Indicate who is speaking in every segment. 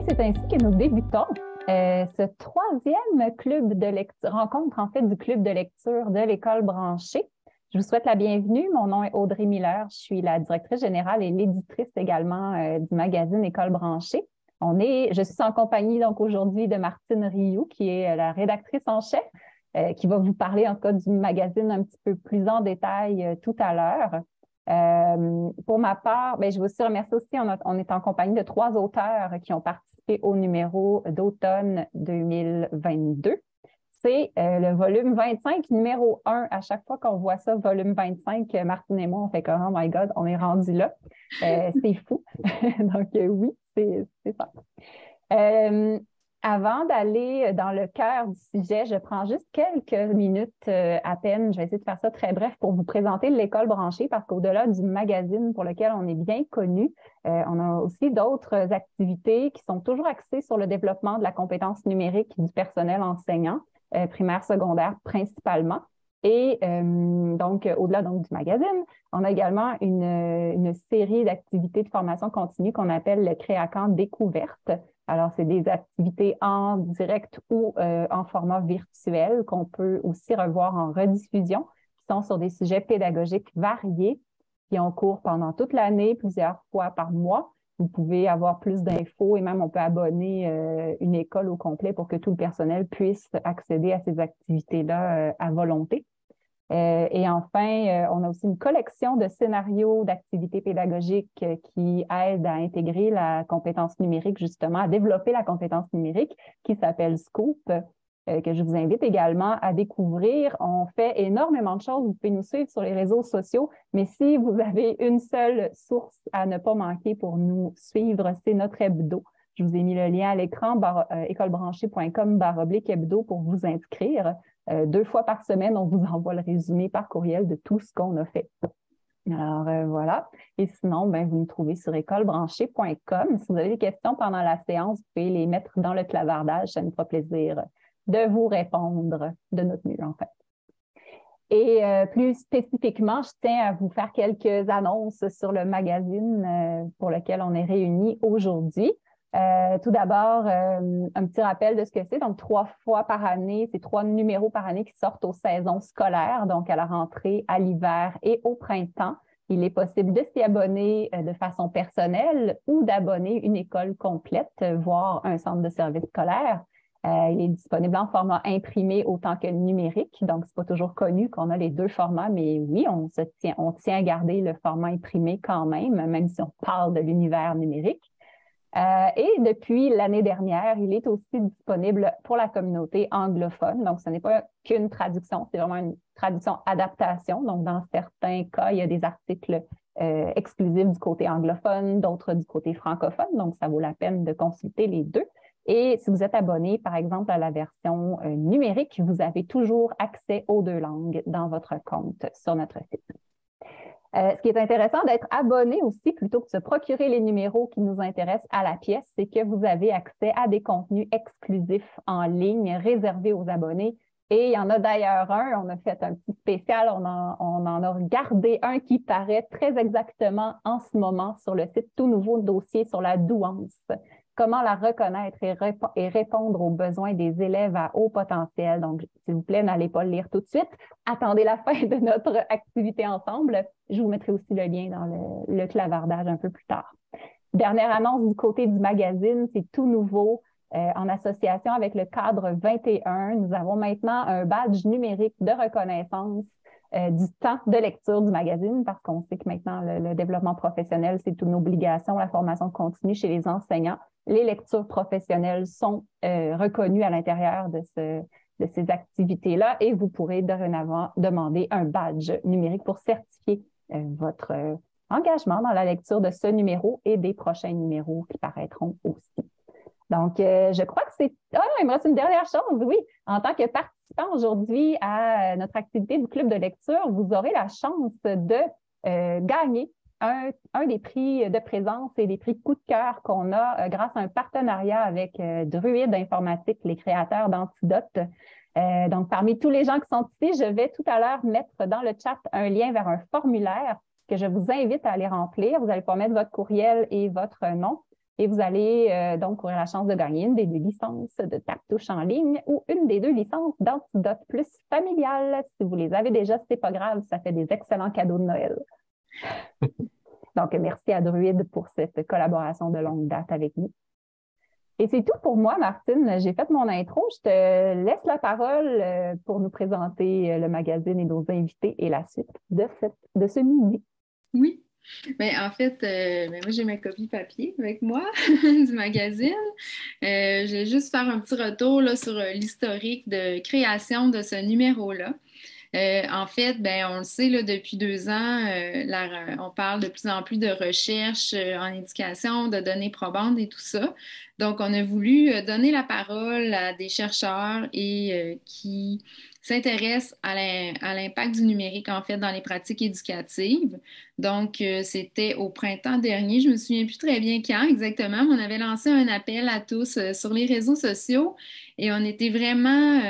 Speaker 1: c'est ainsi que nous débutons ce troisième club de lecture, rencontre en fait du club de lecture de l'École branchée. Je vous souhaite la bienvenue. Mon nom est Audrey Miller. Je suis la directrice générale et l'éditrice également du magazine École branchée. Je suis en compagnie donc aujourd'hui de Martine Rioux, qui est la rédactrice en chef, qui va vous parler en tout cas du magazine un petit peu plus en détail tout à l'heure. Pour ma part, je veux aussi remercier aussi, on est en compagnie de 3 auteurs qui ont participé au numéro d'automne 2022. C'est le volume 25, numéro 1. À chaque fois qu'on voit ça, volume 25, Martine et moi, on fait comme « Oh my God, on est rendu là ». C'est fou. Donc oui, c'est ça. Avant d'aller dans le cœur du sujet, je prends juste quelques minutes à peine. Je vais essayer de faire ça très bref pour vous présenter l'école branchée parce qu'au-delà du magazine pour lequel on est bien connu, on a aussi d'autres activités qui sont toujours axées sur le développement de la compétence numérique du personnel enseignant, primaire, secondaire principalement. Et donc, au-delà donc, du magazine, on a également une série d'activités de formation continue qu'on appelle le Créacamp Découverte. Alors, c'est des activités en direct ou en format virtuel qu'on peut aussi revoir en rediffusion, qui sont sur des sujets pédagogiques variés, qui ont cours pendant toute l'année, plusieurs fois par mois. Vous pouvez avoir plus d'infos et même on peut abonner une école au complet pour que tout le personnel puisse accéder à ces activités-là à volonté. Et enfin, on a aussi une collection de scénarios d'activités pédagogiques qui aident à intégrer la compétence numérique, justement, à développer la compétence numérique, qui s'appelle Scoop, que je vous invite également à découvrir. On fait énormément de choses. Vous pouvez nous suivre sur les réseaux sociaux, mais si vous avez une seule source à ne pas manquer pour nous suivre, c'est notre hebdo. Je vous ai mis le lien à l'écran, écolebranchée.com/hebdo pour vous inscrire. 2 fois par semaine, on vous envoie le résumé par courriel de tout ce qu'on a fait. Alors, voilà. Et sinon, vous nous trouvez sur écolebranchée.com. Si vous avez des questions pendant la séance, vous pouvez les mettre dans le clavardage. Ça nous fera plaisir de vous répondre de notre mieux, en fait. Et plus spécifiquement, je tiens à vous faire quelques annonces sur le magazine pour lequel on est réunis aujourd'hui. Tout d'abord, un petit rappel de ce que c'est. Donc, 3 fois par année, c'est 3 numéros par année qui sortent aux saisons scolaires, donc à la rentrée, à l'hiver et au printemps. Il est possible de s'y abonner de façon personnelle ou d'abonner une école complète, voire un centre de service scolaire. Il est disponible en format imprimé autant que numérique. Donc, c'est pas toujours connu qu'on a les 2 formats, mais oui, on tient à garder le format imprimé quand même si on parle de l'univers numérique. Et depuis l'année dernière, il est aussi disponible pour la communauté anglophone. Donc, ce n'est pas qu'une traduction, c'est vraiment une traduction adaptation. Donc, dans certains cas, il y a des articles exclusifs du côté anglophone, d'autres du côté francophone. Donc, ça vaut la peine de consulter les 2. Et si vous êtes abonné, par exemple, à la version numérique, vous avez toujours accès aux 2 langues dans votre compte sur notre site. Ce qui est intéressant d'être abonné aussi, plutôt que de se procurer les numéros qui nous intéressent à la pièce, c'est que vous avez accès à des contenus exclusifs en ligne réservés aux abonnés. Et il y en a d'ailleurs un, on a fait un petit spécial, on en a gardé un qui paraît très exactement en ce moment sur le site Tout nouveau dossier sur la douance. Comment la reconnaître et répondre aux besoins des élèves à haut potentiel. Donc, s'il vous plaît, n'allez pas le lire tout de suite. Attendez la fin de notre activité ensemble. Je vous mettrai aussi le lien dans le clavardage un peu plus tard. Dernière annonce du côté du magazine, c'est tout nouveau. En association avec le cadre 21, nous avons maintenant un badge numérique de reconnaissance du temps de lecture du magazine parce qu'on sait que maintenant, le développement professionnel, c'est une obligation, la formation continue chez les enseignants. Les lectures professionnelles sont reconnues à l'intérieur de ces activités-là et vous pourrez dorénavant demander un badge numérique pour certifier votre engagement dans la lecture de ce numéro et des prochains numéros qui paraîtront aussi. Donc, je crois que c'est... Ah, il me reste une dernière chose, oui. En tant que participant aujourd'hui à notre activité du club de lecture, vous aurez la chance de gagner un des prix de présence et des prix coup de cœur qu'on a grâce à un partenariat avec Druide Informatique, les créateurs d'Antidote. Donc, parmi tous les gens qui sont ici, je vais tout à l'heure mettre dans le chat un lien vers un formulaire que je vous invite à aller remplir. Vous allez pouvoir mettre votre courriel et votre nom. Et vous allez donc courir la chance de gagner une des 2 licences de Taptouche en ligne ou une des 2 licences d'Antidote Plus familiale. Si vous les avez déjà, c'est pas grave, ça fait des excellents cadeaux de Noël. Donc, merci à Druide pour cette collaboration de longue date avec nous. Et c'est tout pour moi, Martine. J'ai fait mon intro. Je te laisse la parole pour nous présenter le magazine et nos invités et la suite de ce midi.
Speaker 2: Oui. Ben, en fait, moi, j'ai ma copie papier avec moi du magazine. Je vais juste faire un petit retour là, sur l'historique de création de ce numéro-là. En fait, ben, on le sait, là, depuis 2 ans, on parle de plus en plus de recherche en éducation, de données probantes et tout ça. Donc, on a voulu donner la parole à des chercheurs et qui s'intéressent à l'impact du numérique, en fait, dans les pratiques éducatives. Donc, c'était au printemps dernier, je me souviens plus très bien quand exactement, mais on avait lancé un appel à tous sur les réseaux sociaux. Et on était vraiment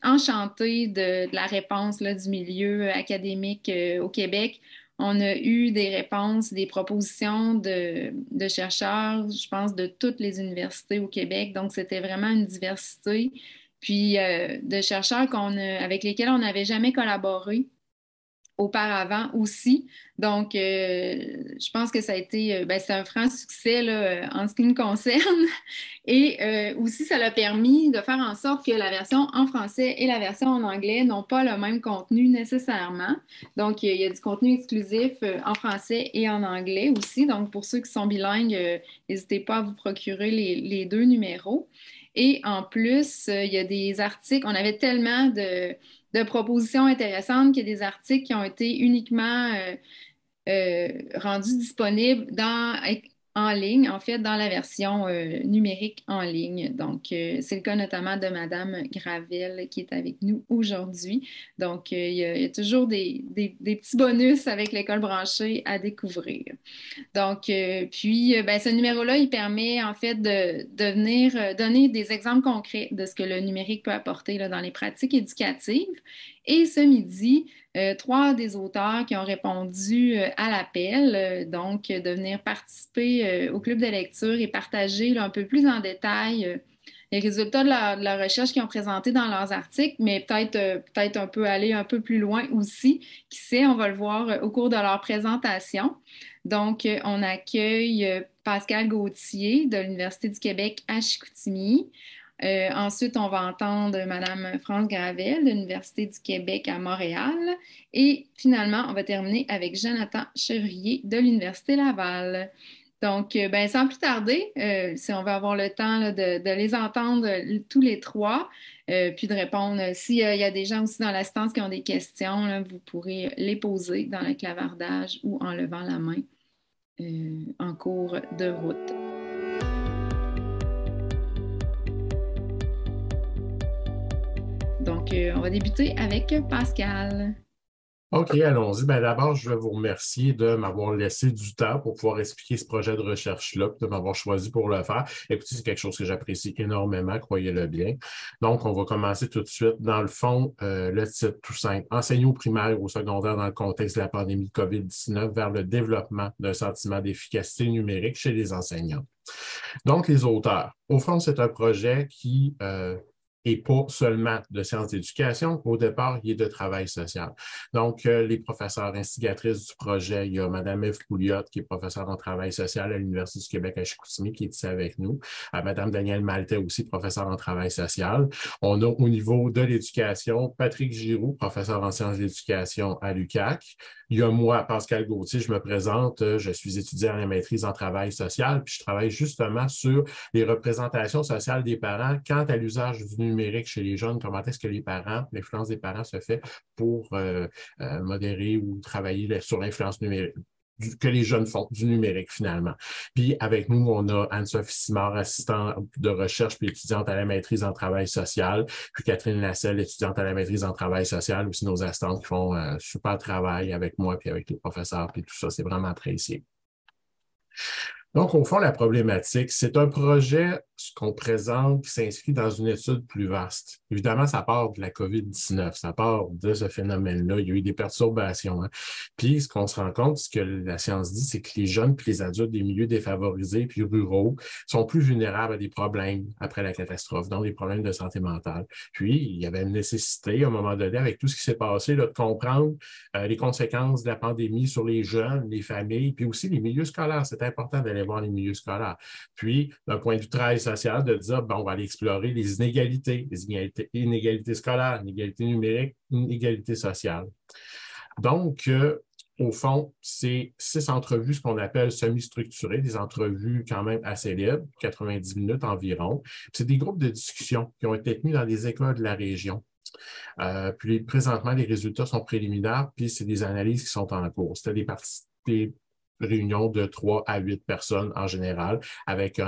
Speaker 2: enchantés de la réponse là, du milieu académique au Québec. On a eu des réponses, des propositions de chercheurs, je pense, de toutes les universités au Québec. Donc, c'était vraiment une diversité. Puis, de chercheurs avec lesquels on n'avait jamais collaboré auparavant aussi. Donc, je pense que ça a été, ben, c'est un franc succès là, en ce qui me concerne. Et aussi, ça l'a permis de faire en sorte que la version en français et la version en anglais n'ont pas le même contenu nécessairement. Donc, il y a du contenu exclusif en français et en anglais aussi. Donc, pour ceux qui sont bilingues, n'hésitez pas à vous procurer les 2 numéros. Et en plus, il y a des articles. On avait tellement de propositions intéressantes qu'il y a des articles qui ont été uniquement rendu disponible en ligne, en fait, dans la version numérique en ligne. Donc, c'est le cas notamment de Madame Gravel qui est avec nous aujourd'hui. Donc, il y a toujours des petits bonus avec l'école branchée à découvrir. Donc, ben, ce numéro-là, il permet en fait de venir donner des exemples concrets de ce que le numérique peut apporter là, dans les pratiques éducatives. Et ce midi, 3 des auteurs qui ont répondu à l'appel, donc de venir participer au club de lecture et partager là, un peu plus en détail les résultats de la recherche qu'ils ont présenté dans leurs articles, mais peut-être un peu aller un peu plus loin aussi. Qui sait, on va le voir au cours de leur présentation. Donc, on accueille Pascal Gauthier de l'Université du Québec à Chicoutimi. Ensuite, on va entendre Madame France Gravel de l'Université du Québec à Montréal. Et finalement, on va terminer avec Jonathan Chevrier de l'Université Laval. Donc, ben, sans plus tarder, si on veut avoir le temps là, de les entendre tous les 3, puis de répondre. S'il y a des gens aussi dans l'assistance qui ont des questions, là, vous pourrez les poser dans le clavardage ou en levant la main en cours de route. Donc, on va débuter avec Pascal.
Speaker 3: OK, allons-y. Ben, d'abord, je veux vous remercier de m'avoir laissé du temps pour pouvoir expliquer ce projet de recherche-là, de m'avoir choisi pour le faire. Écoutez, c'est quelque chose que j'apprécie énormément, croyez-le bien. Donc, on va commencer tout de suite. Dans le fond, le titre tout simple, enseigner au primaire ou au secondaire dans le contexte de la pandémie de COVID-19 vers le développement d'un sentiment d'efficacité numérique chez les enseignants. Donc, les auteurs. Au fond, c'est un projet qui et pas seulement de sciences d'éducation. Au départ, il est de travail social. Donc, les professeurs instigatrices du projet, il y a Mme Eve Pouliot, qui est professeure en travail social à l'Université du Québec à Chicoutimi, qui est ici avec nous. Mme Danielle Maltais aussi, professeure en travail social. On a au niveau de l'éducation, Patrick Giroux, professeur en sciences d'éducation à l'UQAC. Il y a moi, Pascal Gauthier, je me présente, je suis étudiant à la maîtrise en travail social, puis je travaille justement sur les représentations sociales des parents quant à l'usage du numérique chez les jeunes, comment est-ce que les parents, l'influence des parents se fait pour modérer ou travailler sur l'influence numérique que les jeunes font du numérique finalement. Puis avec nous, on a Anne-Sophie Simard, assistante de recherche puis étudiante à la maîtrise en travail social, puis Catherine Lasselle, étudiante à la maîtrise en travail social, aussi nos assistantes qui font un super travail avec moi puis avec les professeurs puis tout ça, c'est vraiment apprécié. Donc, au fond, la problématique, c'est un projet qu'on présente qui s'inscrit dans une étude plus vaste. Évidemment, ça part de la COVID-19, ça part de ce phénomène-là. Il y a eu des perturbations. Hein. Puis, ce qu'on se rend compte, ce que la science dit, c'est que les jeunes puis les adultes des milieux défavorisés puis ruraux sont plus vulnérables à des problèmes après la catastrophe, donc des problèmes de santé mentale. Puis, il y avait une nécessité, à un moment donné, avec tout ce qui s'est passé, là, de comprendre les conséquences de la pandémie sur les jeunes, les familles, puis aussi les milieux scolaires. C'est important d'aller voir les milieux scolaires. Puis, d'un point de vue travail social, de dire, bon, on va aller explorer les inégalités scolaires, inégalités numériques, inégalités sociales. Donc, au fond, c'est 6 entrevues, ce qu'on appelle semi-structurées, des entrevues quand même assez libres, 90 minutes environ. C'est des groupes de discussion qui ont été tenus dans des écoles de la région. Puis présentement, les résultats sont préliminaires, puis c'est des analyses qui sont en cours. C'était des réunions de 3 à 8 personnes en général, avec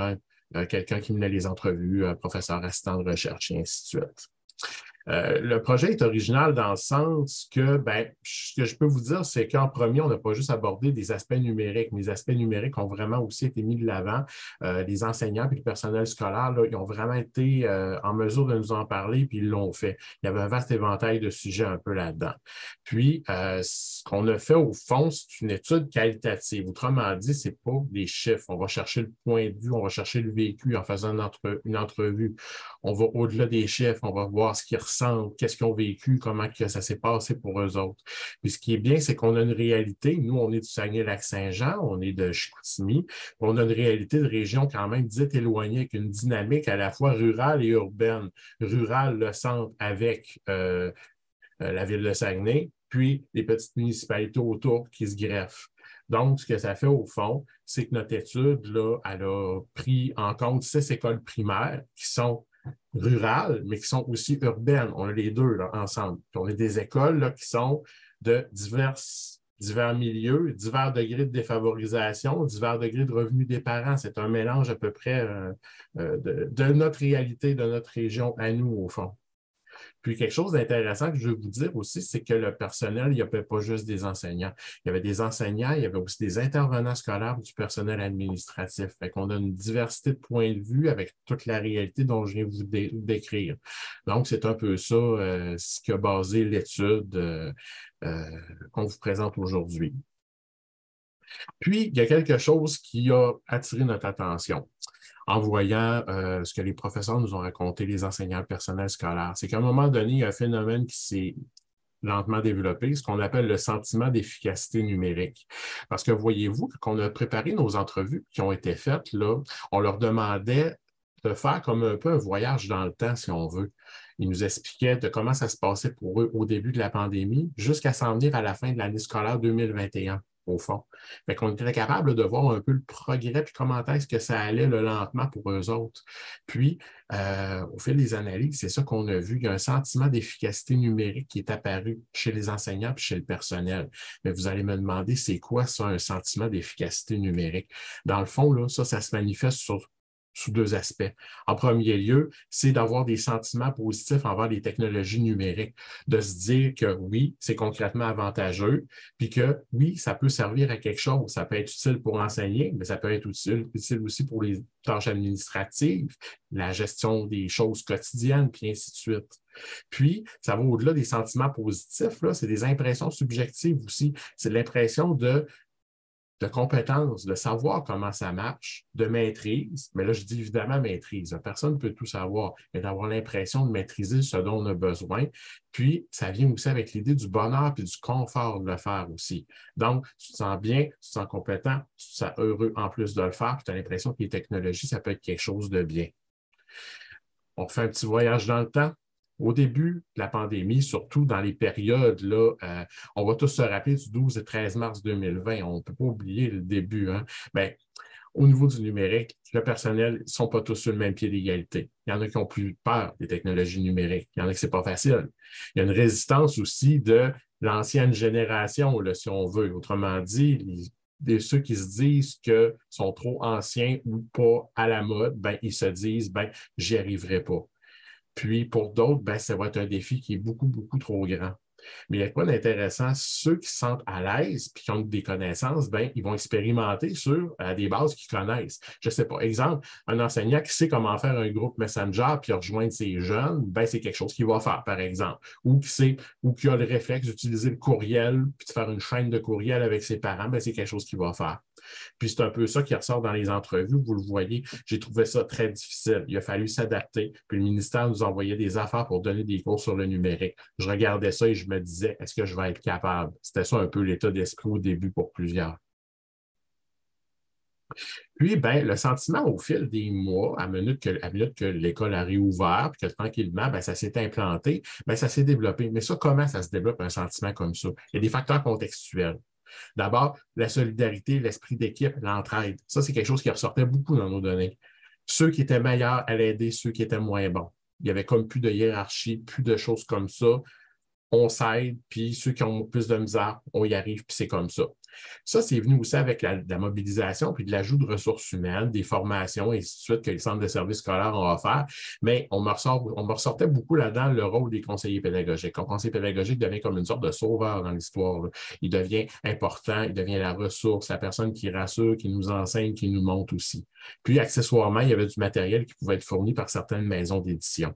Speaker 3: quelqu'un qui menait les entrevues, professeur assistant de recherche et ainsi de suite. Le projet est original dans le sens que, ce que je peux vous dire, c'est qu'en premier, on n'a pas juste abordé des aspects numériques, mais les aspects numériques ont vraiment aussi été mis de l'avant. Les enseignants et le personnel scolaire, là, ils ont vraiment été en mesure de nous en parler, puis ils l'ont fait. Il y avait un vaste éventail de sujets un peu là-dedans. Puis, ce qu'on a fait au fond, c'est une étude qualitative. Autrement dit, c'est pas des chiffres. On va chercher le point de vue, on va chercher le vécu en faisant une entrevue. On va au-delà des chiffres, on va voir ce qu'ils ressentent, qu'est-ce qu'ils ont vécu, comment que ça s'est passé pour eux autres. Puis ce qui est bien, c'est qu'on a une réalité. Nous, on est du Saguenay-Lac-Saint-Jean, on est de Chicoutimi. On a une réalité de région quand même dite éloignée, avec une dynamique à la fois rurale et urbaine. Rurale, le centre avec la ville de Saguenay, puis les petites municipalités autour qui se greffent. Donc, ce que ça fait au fond, c'est que notre étude, là, elle a pris en compte 6 écoles primaires qui sont rurales, mais qui sont aussi urbaines. On a les deux là, ensemble. Puis on a des écoles là, qui sont de divers milieux, divers degrés de défavorisation, divers degrés de revenus des parents. C'est un mélange à peu près de notre réalité, de notre région à nous, au fond. Puis quelque chose d'intéressant que je veux vous dire aussi, c'est que le personnel, il n'y avait pas juste des enseignants. Il y avait des enseignants, il y avait aussi des intervenants scolaires du personnel administratif. Fait qu'on a une diversité de points de vue avec toute la réalité dont je viens vous décrire. Donc, c'est un peu ça ce qui a basé l'étude qu'on vous présente aujourd'hui. Puis, il y a quelque chose qui a attiré notre attention en voyant ce que les professeurs nous ont raconté, les enseignants, le personnel scolaire. C'est qu'à un moment donné, il y a un phénomène qui s'est lentement développé, ce qu'on appelle le sentiment d'efficacité numérique. Parce que voyez-vous, quand on a préparé nos entrevues qui ont été faites, là, on leur demandait de faire comme un peu un voyage dans le temps, si on veut. Ils nous expliquaient de comment ça se passait pour eux au début de la pandémie jusqu'à s'en venir à la fin de l'année scolaire 2021. Au fond. Fait qu'on était capable de voir un peu le progrès puis comment est-ce que ça allait lentement pour eux autres. Puis, au fil des analyses, c'est ça qu'on a vu. Il y a un sentiment d'efficacité numérique qui est apparu chez les enseignants puis chez le personnel. Mais vous allez me demander, c'est quoi ça, un sentiment d'efficacité numérique? Dans le fond, là, ça se manifeste sous 2 aspects. En premier lieu, c'est d'avoir des sentiments positifs envers les technologies numériques, de se dire que oui, c'est concrètement avantageux, puis que oui, ça peut servir à quelque chose. Ça peut être utile pour enseigner, mais ça peut être utile aussi pour les tâches administratives, la gestion des choses quotidiennes, puis ainsi de suite. Puis, ça va au-delà des sentiments positifs, là, c'est des impressions subjectives aussi. C'est l'impression de compétences, de savoir comment ça marche, de maîtrise. Mais là, je dis évidemment maîtrise. Personne ne peut tout savoir, mais d'avoir l'impression de maîtriser ce dont on a besoin. Puis, ça vient aussi avec l'idée du bonheur et du confort de le faire aussi. Donc, tu te sens bien, tu te sens compétent, tu te sens heureux en plus de le faire, puis tu as l'impression que les technologies, ça peut être quelque chose de bien. On fait un petit voyage dans le temps. Au début de la pandémie, surtout dans les périodes, là, on va tous se rappeler du 12 et 13 mars 2020. On ne peut pas oublier le début. Hein? Bien, au niveau du numérique, le personnel ne sont pas tous sur le même pied d'égalité. Il y en a qui ont plus peur des technologies numériques. Il y en a qui ce n'est pas facile. Il y a une résistance aussi de l'ancienne génération, là, si on veut. Autrement dit, ceux qui se disent que sont trop anciens ou pas à la mode, ben, ils se disent, ben, j'y arriverai pas. Puis, pour d'autres, ben, ça va être un défi qui est beaucoup, beaucoup trop grand. Mais il y a quoi d'intéressant? Ceux qui se sentent à l'aise et qui ont des connaissances, ben, ils vont expérimenter sur des bases qu'ils connaissent. Je ne sais pas. Exemple, un enseignant qui sait comment faire un groupe Messenger puis rejoindre ses jeunes, ben, c'est quelque chose qu'il va faire, par exemple. Ou qui sait, ou qui a le réflexe d'utiliser le courriel puis de faire une chaîne de courriel avec ses parents, ben, c'est quelque chose qu'il va faire. Puis c'est un peu ça qui ressort dans les entrevues. Vous le voyez, j'ai trouvé ça très difficile. Il a fallu s'adapter. Puis le ministère nous envoyait des affaires pour donner des cours sur le numérique. Je regardais ça et je me disais, est-ce que je vais être capable? C'était ça un peu l'état d'esprit au début pour plusieurs. Puis, ben, le sentiment au fil des mois, à minute que l'école a réouvert, puis que tranquillement, ben, ça s'est implanté, ben, ça s'est développé. Mais ça, comment ça se développe un sentiment comme ça? Il y a des facteurs contextuels. D'abord, la solidarité, l'esprit d'équipe, l'entraide. Ça, c'est quelque chose qui ressortait beaucoup dans nos données. Ceux qui étaient meilleurs allaient aider ceux qui étaient moins bons. Il y avait comme plus de hiérarchie, plus de choses comme ça. On s'aide, puis ceux qui ont plus de misère, on y arrive, puis c'est comme ça. Ça, c'est venu aussi avec la mobilisation, puis de l'ajout de ressources humaines, des formations, et ainsi de suite, que les centres de services scolaires ont offert. Mais on me ressortait beaucoup là-dedans le rôle des conseillers pédagogiques. Le conseiller pédagogique devient comme une sorte de sauveur dans l'histoire. Il devient important, il devient la ressource, la personne qui rassure, qui nous enseigne, qui nous montre aussi. Puis, accessoirement, il y avait du matériel qui pouvait être fourni par certaines maisons d'édition.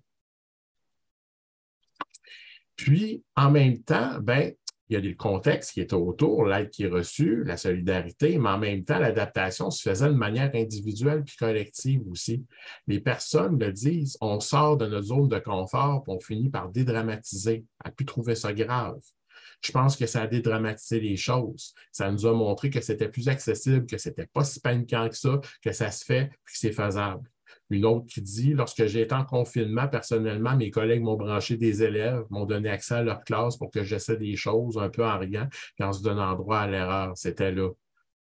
Speaker 3: Puis, en même temps, ben, il y a le contexte qui était autour, l'aide qui est reçue, la solidarité, mais en même temps, l'adaptation se faisait de manière individuelle puis collective aussi. Les personnes le disent, on sort de notre zone de confort puis on finit par dédramatiser, à plus trouver ça grave. Je pense que ça a dédramatisé les choses. Ça nous a montré que c'était plus accessible, que c'était pas si paniquant que ça se fait puis que c'est faisable. Une autre qui dit, lorsque j'ai été en confinement, personnellement, mes collègues m'ont branché des élèves, m'ont donné accès à leur classe pour que j'essaie des choses un peu en riant, puis en se donnant droit à l'erreur. C'était là.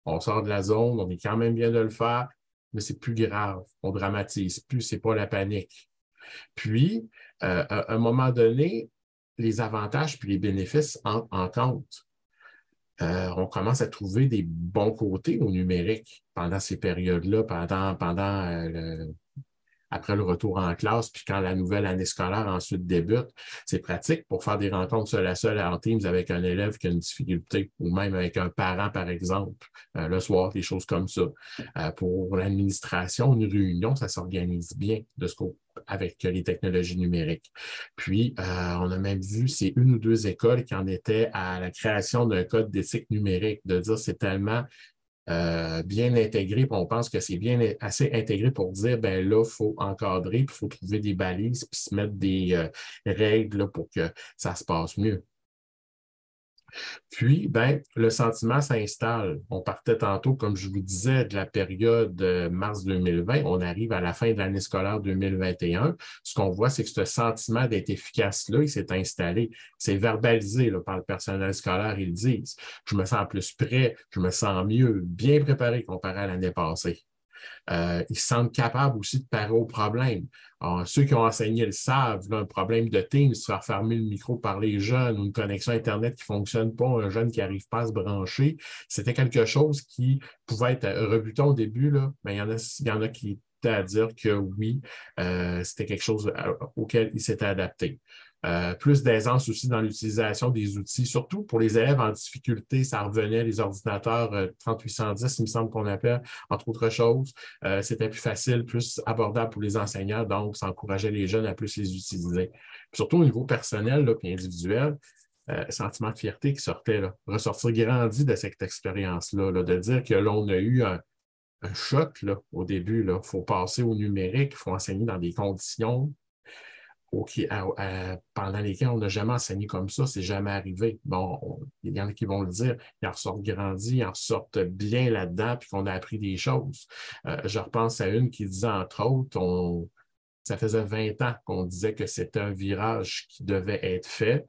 Speaker 3: On sort de la zone, on est quand même bien de le faire, mais c'est plus grave. On dramatise plus, c'est pas la panique. Puis, à un moment donné, les avantages puis les bénéfices en compte. On commence à trouver des bons côtés au numérique pendant ces périodes-là, après le retour en classe, puis quand la nouvelle année scolaire ensuite débute. C'est pratique pour faire des rencontres seul à seul en Teams avec un élève qui a une difficulté, ou même avec un parent, par exemple, le soir, des choses comme ça. Pour l'administration, une réunion, ça s'organise bien avec les technologies numériques. Puis, on a même vu, c'est une ou deux écoles qui en étaient à la création d'un code d'éthique numérique, de dire c'est tellement bien intégré, puis on pense que c'est bien assez intégré pour dire, ben là, il faut encadrer, puis il faut trouver des balises, puis se mettre des règles là, pour que ça se passe mieux. Puis, ben, le sentiment s'installe. On partait tantôt, comme je vous disais, de la période mars 2020. On arrive à la fin de l'année scolaire 2021. Ce qu'on voit, c'est que ce sentiment d'être efficace-là, il s'est installé. C'est verbalisé là, par le personnel scolaire, ils le disent. Je me sens plus prêt, je me sens mieux, bien préparé comparé à l'année passée. Ils se sentent capables aussi de parer aux problèmes. Alors, ceux qui ont enseigné le savent, là, un problème de Teams, se faire fermer le micro par les jeunes ou une connexion Internet qui ne fonctionne pas, un jeune qui n'arrive pas à se brancher, c'était quelque chose qui pouvait être rebutant au début, là, mais il y en a qui étaient à dire que oui, c'était quelque chose auquel ils s'étaient adaptés. Plus d'aisance aussi dans l'utilisation des outils, surtout pour les élèves en difficulté, ça revenait, les ordinateurs 3810, il me semble qu'on appelle, entre autres choses. C'était plus facile, plus abordable pour les enseignants, donc ça encourageait les jeunes à plus les utiliser. Puis surtout au niveau personnel là, puis individuel, sentiment de fierté qui sortait, là, ressortir grandi de cette expérience-là, là, de dire que l'on a eu un choc là, au début. Il faut passer au numérique, il faut enseigner dans des conditions pendant lesquels on n'a jamais enseigné comme ça, c'est jamais arrivé. Bon, il y en a qui vont le dire, ils en ressortent grandis, ils en ressortent bien là-dedans, puis qu'on a appris des choses. Je repense à une qui disait, entre autres, ça faisait 20 ans qu'on disait que c'était un virage qui devait être fait.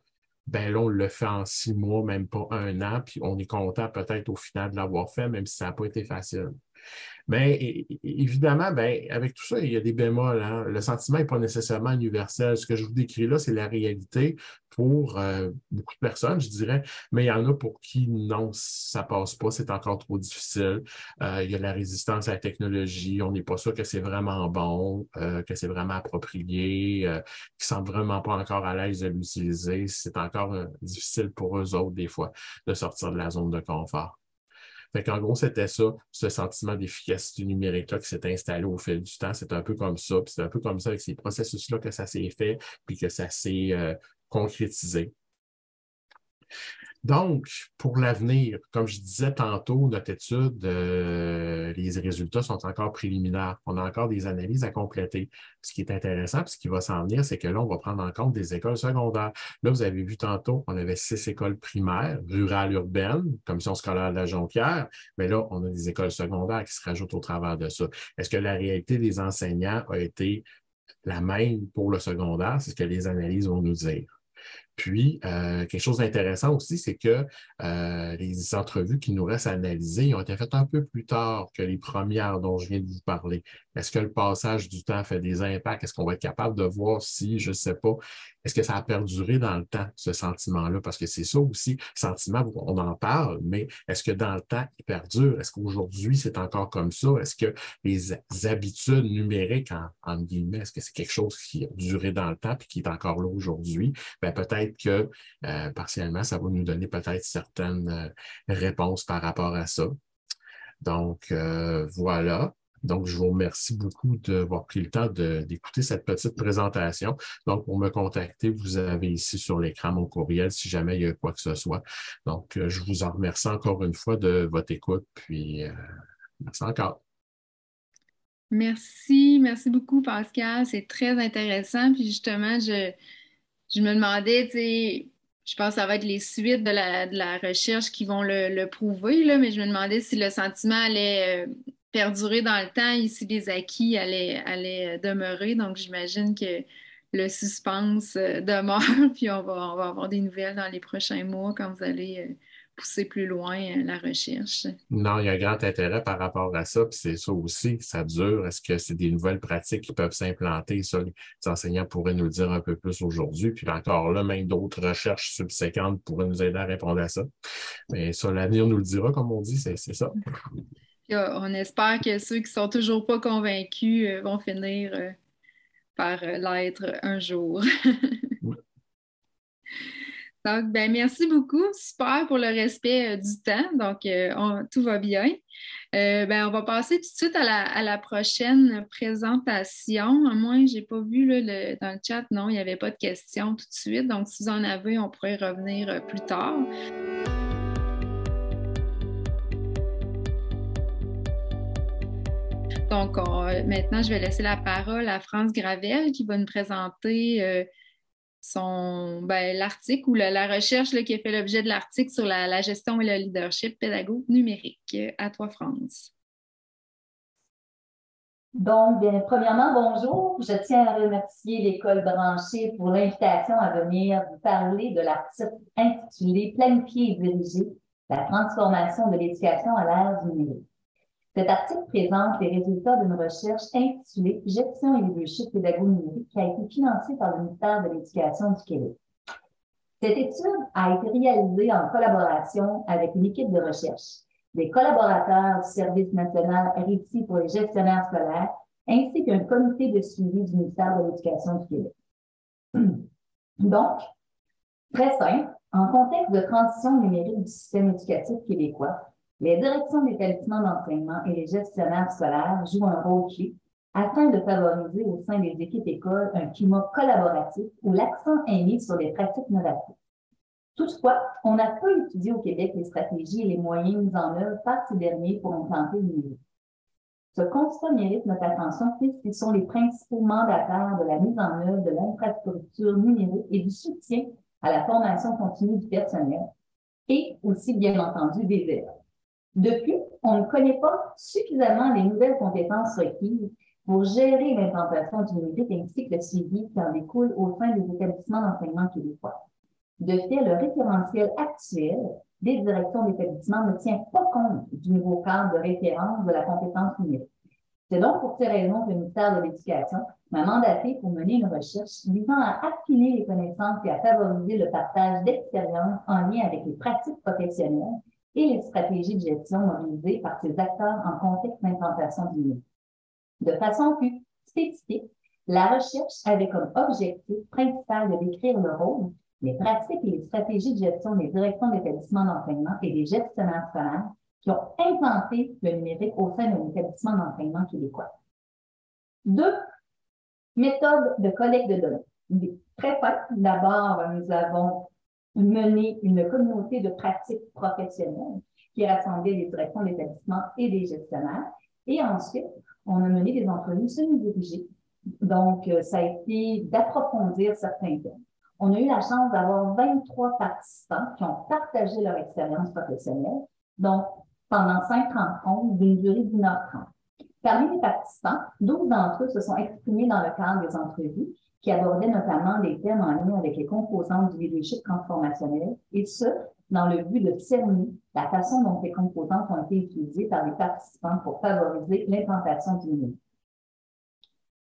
Speaker 3: Ben là, on le fait en 6 mois, même pas 1 an, puis on est content peut-être au final de l'avoir fait, même si ça n'a pas été facile. Mais évidemment, ben, avec tout ça, il y a des bémols. Hein. Le sentiment n'est pas nécessairement universel. Ce que je vous décris là, c'est la réalité pour beaucoup de personnes, je dirais, mais il y en a pour qui non, ça passe pas, c'est encore trop difficile. Il y a la résistance à la technologie, on n'est pas sûr que c'est vraiment bon, que c'est vraiment approprié, qu'ils ne sont vraiment pas encore à l'aise de l'utiliser. C'est encore difficile pour eux autres, des fois, de sortir de la zone de confort. Fait qu'en gros, c'était ça, ce sentiment d'efficacité numérique-là qui s'est installé au fil du temps. C'est un peu comme ça. Puis c'est un peu comme ça avec ces processus-là que ça s'est fait, puis que ça s'est concrétisé. Donc, pour l'avenir, comme je disais tantôt, notre étude, les résultats sont encore préliminaires. On a encore des analyses à compléter. Ce qui est intéressant, puis ce qui va s'en venir, c'est que là, on va prendre en compte des écoles secondaires. Là, vous avez vu tantôt, on avait 6 écoles primaires, rurales, urbaines, commission scolaire de la Jonquière, mais là, on a des écoles secondaires qui se rajoutent au travers de ça. Est-ce que la réalité des enseignants a été la même pour le secondaire? C'est ce que les analyses vont nous dire. Puis, quelque chose d'intéressant aussi, c'est que les entrevues qui nous restent à analyser ont été faites un peu plus tard que les premières dont je viens de vous parler. Est-ce que le passage du temps fait des impacts? Est-ce qu'on va être capable de voir si, je ne sais pas, est-ce que ça a perduré dans le temps, ce sentiment-là? Parce que c'est ça aussi, sentiment, on en parle, mais est-ce que dans le temps, il perdure? Est-ce qu'aujourd'hui, c'est encore comme ça? Est-ce que les habitudes numériques, entre guillemets, est-ce que c'est quelque chose qui a duré dans le temps et qui est encore là aujourd'hui? Bien, peut-être que partiellement, ça va nous donner peut-être certaines réponses par rapport à ça. Donc, voilà. Donc, je vous remercie beaucoup d'avoir pris le temps d'écouter cette petite présentation. Donc, pour me contacter, vous avez ici sur l'écran mon courriel si jamais il y a quoi que ce soit. Donc, je vous en remercie encore une fois de votre écoute. Puis, merci encore.
Speaker 2: Merci beaucoup, Pascal. C'est très intéressant. Puis justement, je me demandais, tu sais, je pense que ça va être les suites de la recherche qui vont le prouver, là, mais je me demandais si le sentiment allait perdurer dans le temps et si les acquis allaient demeurer. Donc, j'imagine que le suspense demeure, puis on va avoir des nouvelles dans les prochains mois quand vous allez pousser plus loin la recherche.
Speaker 3: Non, il y a un grand intérêt par rapport à ça, puis c'est ça aussi, ça dure. Est-ce que c'est des nouvelles pratiques qui peuvent s'implanter? Ça, les enseignants pourraient nous le dire un peu plus aujourd'hui. Puis encore là, même d'autres recherches subséquentes pourraient nous aider à répondre à ça. Mais ça, l'avenir nous le dira, comme on dit, c'est ça.
Speaker 2: Puis, on espère que ceux qui sont toujours pas convaincus vont finir par l'être un jour. Donc, ben, merci beaucoup. Super pour le respect du temps. Donc, tout va bien. Ben, on va passer tout de suite à la prochaine présentation. Moi, je n'ai pas vu là, dans le chat, non, il n'y avait pas de questions tout de suite. Donc, si vous en avez, on pourrait revenir plus tard. Donc, maintenant, je vais laisser la parole à France Gravel qui va nous présenter l'article ou la recherche là, qui a fait l'objet de l'article sur la gestion et le leadership pédagogique numérique. À toi, France.
Speaker 4: Donc, bien, premièrement, bonjour. Je tiens à remercier l'École branchée pour l'invitation à venir vous parler de l'article intitulé « Planifier et diriger la transformation de l'éducation à l'ère du numérique ». Cet article présente les résultats d'une recherche intitulée « Gestion et leadership pédagogique numérique » qui a été financée par le ministère de l'Éducation du Québec. Cette étude a été réalisée en collaboration avec une équipe de recherche, des collaborateurs du Service national RITI pour les gestionnaires scolaires, ainsi qu'un comité de suivi du ministère de l'Éducation du Québec. Donc, très simple, en contexte de transition numérique du système éducatif québécois, les directions d'établissements d'enseignement et les gestionnaires scolaires jouent un rôle clé afin de favoriser au sein des équipes écoles un climat collaboratif où l'accent est mis sur des pratiques novatrices. Toutefois, on a peu étudié au Québec les stratégies et les moyens mis en œuvre par ces derniers pour implanter le numérique. Ce constat mérite notre attention puisqu'ils sont les principaux mandataires de la mise en œuvre de l'infrastructure numérique et du soutien à la formation continue du personnel et aussi, bien entendu, des élèves. Depuis, on ne connaît pas suffisamment les nouvelles compétences requises pour gérer l'implantation du numérique ainsi que le suivi qui en découle au sein des établissements d'enseignement québécois. De fait, le référentiel actuel des directions d'établissement ne tient pas compte du nouveau cadre de référence de la compétence numérique. C'est donc pour ces raisons que le ministère de l'Éducation m'a mandaté pour mener une recherche visant à affiner les connaissances et à favoriser le partage d'expériences en lien avec les pratiques professionnelles et les stratégies de gestion mobilisées par ces acteurs en contexte d'implantation du numérique. De façon plus spécifique, la recherche avait comme objectif principal de décrire le rôle, les pratiques et les stratégies de gestion des directions d'établissements d'enseignement et des gestionnaires scolaires qui ont implanté le numérique au sein d'un établissement d'enseignement québécois. 2. Méthode de collecte de données. Très simple. D'abord, nous avons mené une communauté de pratiques professionnelles qui rassemblait les directions d'établissement et des gestionnaires. Et ensuite, on a mené des entrevues semi-dirigées. Donc, ça a été d'approfondir certains thèmes. On a eu la chance d'avoir 23 participants qui ont partagé leur expérience professionnelle, donc pendant 5 rencontres d'une durée d'1h30. Parmi les participants, 12 d'entre eux se sont exprimés dans le cadre des entrevues qui abordaient notamment des thèmes en lien avec les composantes du leadership transformationnel, et ce, dans le but de cerner la façon dont ces composantes ont été utilisées par les participants pour favoriser l'implantation du numérique.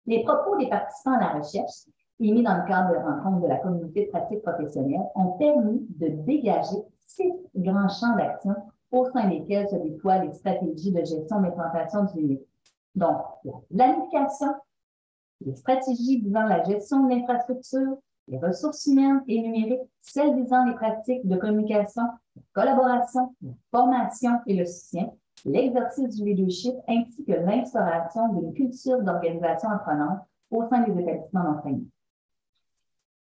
Speaker 4: Les propos des participants à la recherche, émis dans le cadre de rencontres de la communauté de pratique professionnelle, ont permis de dégager 6 grands champs d'action au sein desquels se déploient les stratégies de gestion d'implantation du numérique. Donc, la planification, les stratégies visant la gestion de l'infrastructure, les ressources humaines et numériques, celles visant les pratiques de communication, la collaboration, la formation et le soutien, l'exercice du leadership ainsi que l'instauration d'une culture d'organisation apprenante au sein des établissements d'enseignement.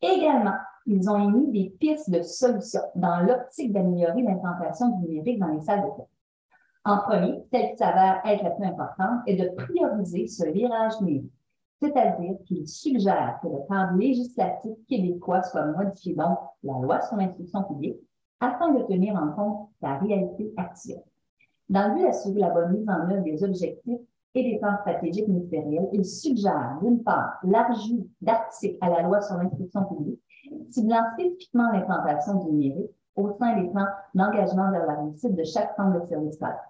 Speaker 4: Également, ils ont émis des pistes de solutions dans l'optique d'améliorer l'implantation du numérique dans les salles de classe. En premier, celle qui s'avère être la plus importante est de prioriser ce virage numérique, c'est-à-dire qu'il suggère que le cadre législatif québécois soit modifié, donc la loi sur l'instruction publique, afin de tenir en compte la réalité actuelle. Dans le but d'assurer la bonne mise en œuvre des objectifs et des plans stratégiques ministériels, il suggère, d'une part, l'ajout d'articles à la loi sur l'instruction publique, ciblant spécifiquement l'implantation du numérique au sein des plans d'engagement vers la réussite de chaque centre de service scolaire.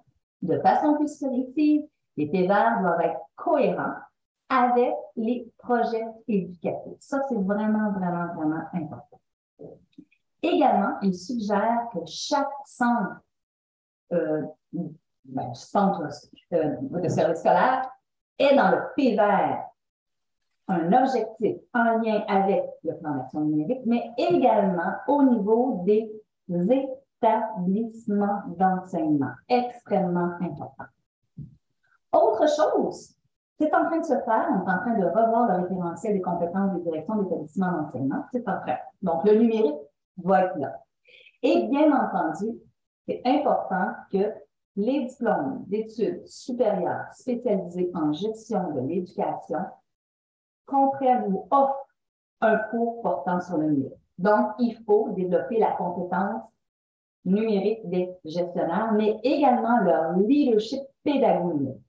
Speaker 4: De façon plus sélective, les PVR doivent être cohérents avec les projets éducatifs. Ça, c'est vraiment, vraiment, vraiment important. Également, il suggère que chaque centre de service scolaire est dans le PVR un objectif en lien avec le plan d'action numérique, mais également au niveau des établissements d'enseignement, extrêmement important. Autre chose, c'est en train de se faire, on est en train de revoir le référentiel des compétences des directions d'établissements d'enseignement, c'est en train. Donc, le numérique va être là. Et bien entendu, c'est important que les diplômes d'études supérieures spécialisés en gestion de l'éducation comprennent ou offrent un cours portant sur le numérique. Donc, il faut développer la compétence numérique des gestionnaires, mais également leur leadership pédagogique.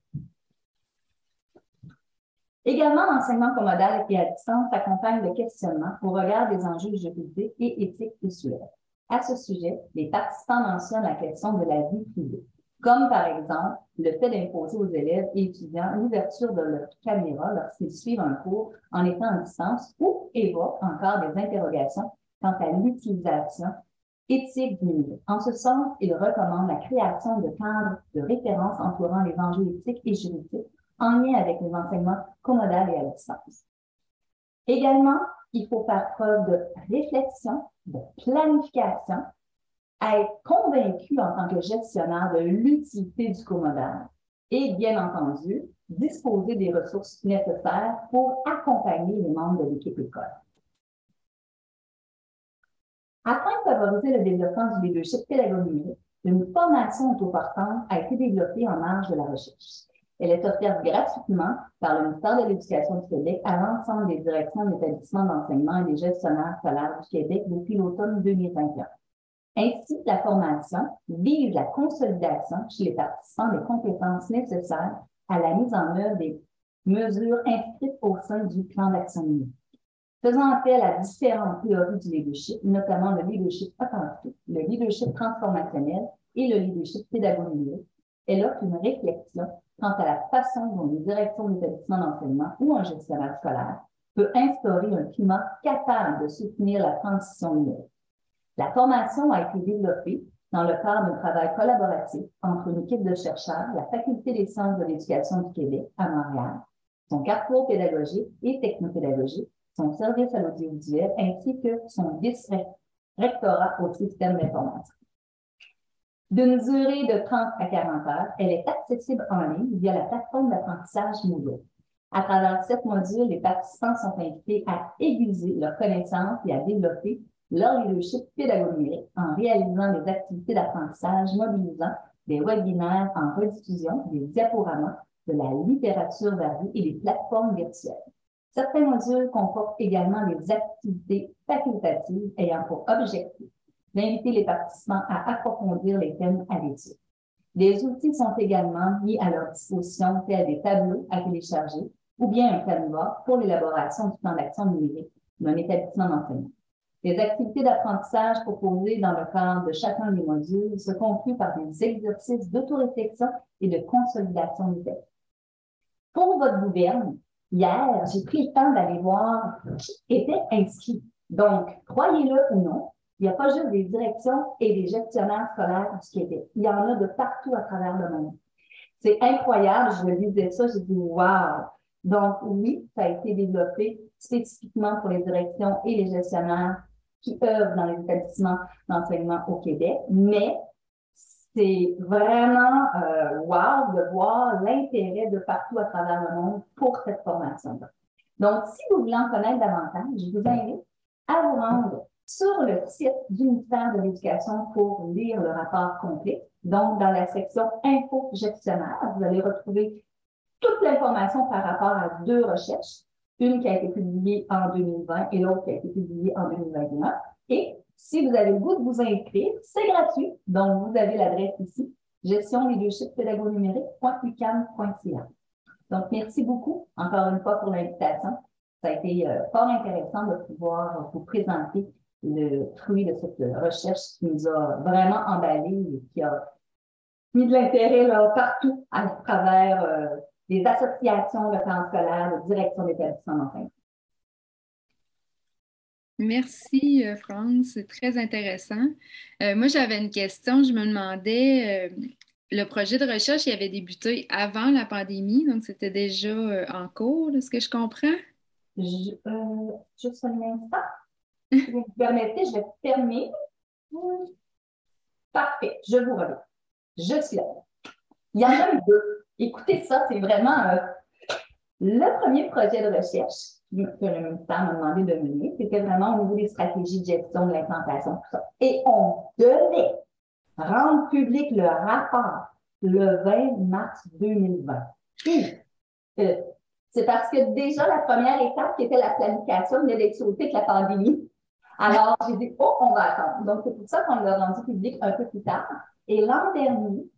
Speaker 4: Également, l'enseignement comodal et à distance accompagne le questionnement au regard des enjeux juridiques et éthiques qui soulèvent. À ce sujet, les participants mentionnent la question de la vie privée, comme par exemple le fait d'imposer aux élèves et étudiants l'ouverture de leur caméra lorsqu'ils suivent un cours en étant à distance ou évoquent encore des interrogations quant à l'utilisation éthique du numérique. En ce sens, il recommande la création de cadres de référence entourant les enjeux éthiques et juridiques en lien avec les enseignements comodal et à distance. Également, il faut faire preuve de réflexion, de planification, à être convaincu en tant que gestionnaire de l'utilité du comodal et, bien entendu, disposer des ressources nécessaires pour accompagner les membres de l'équipe école. Afin de favoriser le développement du leadership pédagogique, une formation autoportante a été développée en marge de la recherche. Elle est offerte gratuitement par le ministère de l'Éducation du Québec à l'ensemble des directions d'établissements d'enseignement et des gestionnaires scolaires du Québec depuis l'automne 2021. Ainsi, la formation vise la consolidation chez les participants des compétences nécessaires à la mise en œuvre des mesures inscrites au sein du plan d'action numérique. Faisant appel à différentes théories du leadership, notamment le leadership authentique, le leadership transformationnel et le leadership pédagogique, elle offre une réflexion quant à la façon dont une direction d'établissement d'enseignement ou un gestionnaire scolaire peut instaurer un climat capable de soutenir la transition numérique. La formation a été développée dans le cadre d'un travail collaboratif entre une équipe de chercheurs, la Faculté des sciences de l'éducation du Québec à Montréal, son carrefour pédagogique et technopédagogique, son service à l'audiovisuel ainsi que son vice-rectorat au système d'information. D'une durée de 30 à 40 heures, elle est accessible en ligne via la plateforme d'apprentissage Moodle. À travers 7 modules, les participants sont invités à aiguiser leurs connaissances et à développer leur leadership pédagogique en réalisant des activités d'apprentissage mobilisant des webinaires en rediffusion, des diaporamas, de la littérature variée et des plateformes virtuelles. Certains modules comportent également des activités facultatives ayant pour objectif d'inviter les participants à approfondir les thèmes à l'étude. Des outils sont également mis à leur disposition, tels des tableaux à télécharger ou bien un canevas pour l'élaboration du plan d'action numérique d'un établissement d'enseignement. Les activités d'apprentissage proposées dans le cadre de chacun des modules se concluent par des exercices d'autoréflexion et de consolidation des textes. Pour votre gouverne, hier, j'ai pris le temps d'aller voir qui était inscrit. Donc, croyez-le ou non, il n'y a pas juste des directions et des gestionnaires scolaires du Québec. Il y en a de partout à travers le monde. C'est incroyable, je lisais ça, j'ai dit « wow ». Donc, oui, ça a été développé spécifiquement pour les directions et les gestionnaires qui œuvrent dans les établissements d'enseignement au Québec, mais c'est vraiment wow de voir l'intérêt de partout à travers le monde pour cette formation-là. Donc, si vous voulez en connaître davantage, je vous invite à vous rendre sur le site du ministère de l'Éducation pour lire le rapport complet. Donc, dans la section Info gestionnaire, vous allez retrouver toute l'information par rapport à 2 recherches, une qui a été publiée en 2020 et l'autre qui a été publiée en 2021. Et si vous avez le goût de vous inscrire, c'est gratuit. Donc, vous avez l'adresse ici, gestionleadershippédagogie-numérique.ucam.ca. Donc, merci beaucoup encore une fois pour l'invitation. Ça a été fort intéressant de pouvoir vous présenter le fruit de cette recherche qui nous a vraiment emballés et qui a mis de l'intérêt là, partout à travers des associations de plans scolaires, de direction d'établissements d'enseignement.
Speaker 2: Merci, France. C'est très intéressant. Moi, j'avais une question. Je me demandais, le projet de recherche, il avait débuté avant la pandémie, donc c'était déjà en cours, de ce que je comprends?
Speaker 4: Juste un instant. Si vous me permettez, je vais fermer. Parfait, je vous reviens. Je suis là. Il y en a eu 2. Écoutez ça, c'est vraiment le premier projet de recherche que le ministère m'a demandé de mener. C'était vraiment au niveau des stratégies de gestion de l'implantation, tout ça. Et on devait rendre public le rapport le 20 mars 2020. C'est parce que déjà, la première étape, qui était la planification, venait d'être sautée avec la pandémie. Alors, j'ai dit, oh, on va attendre. Donc, c'est pour ça qu'on l'a rendu public un peu plus tard. Et l'an dernier,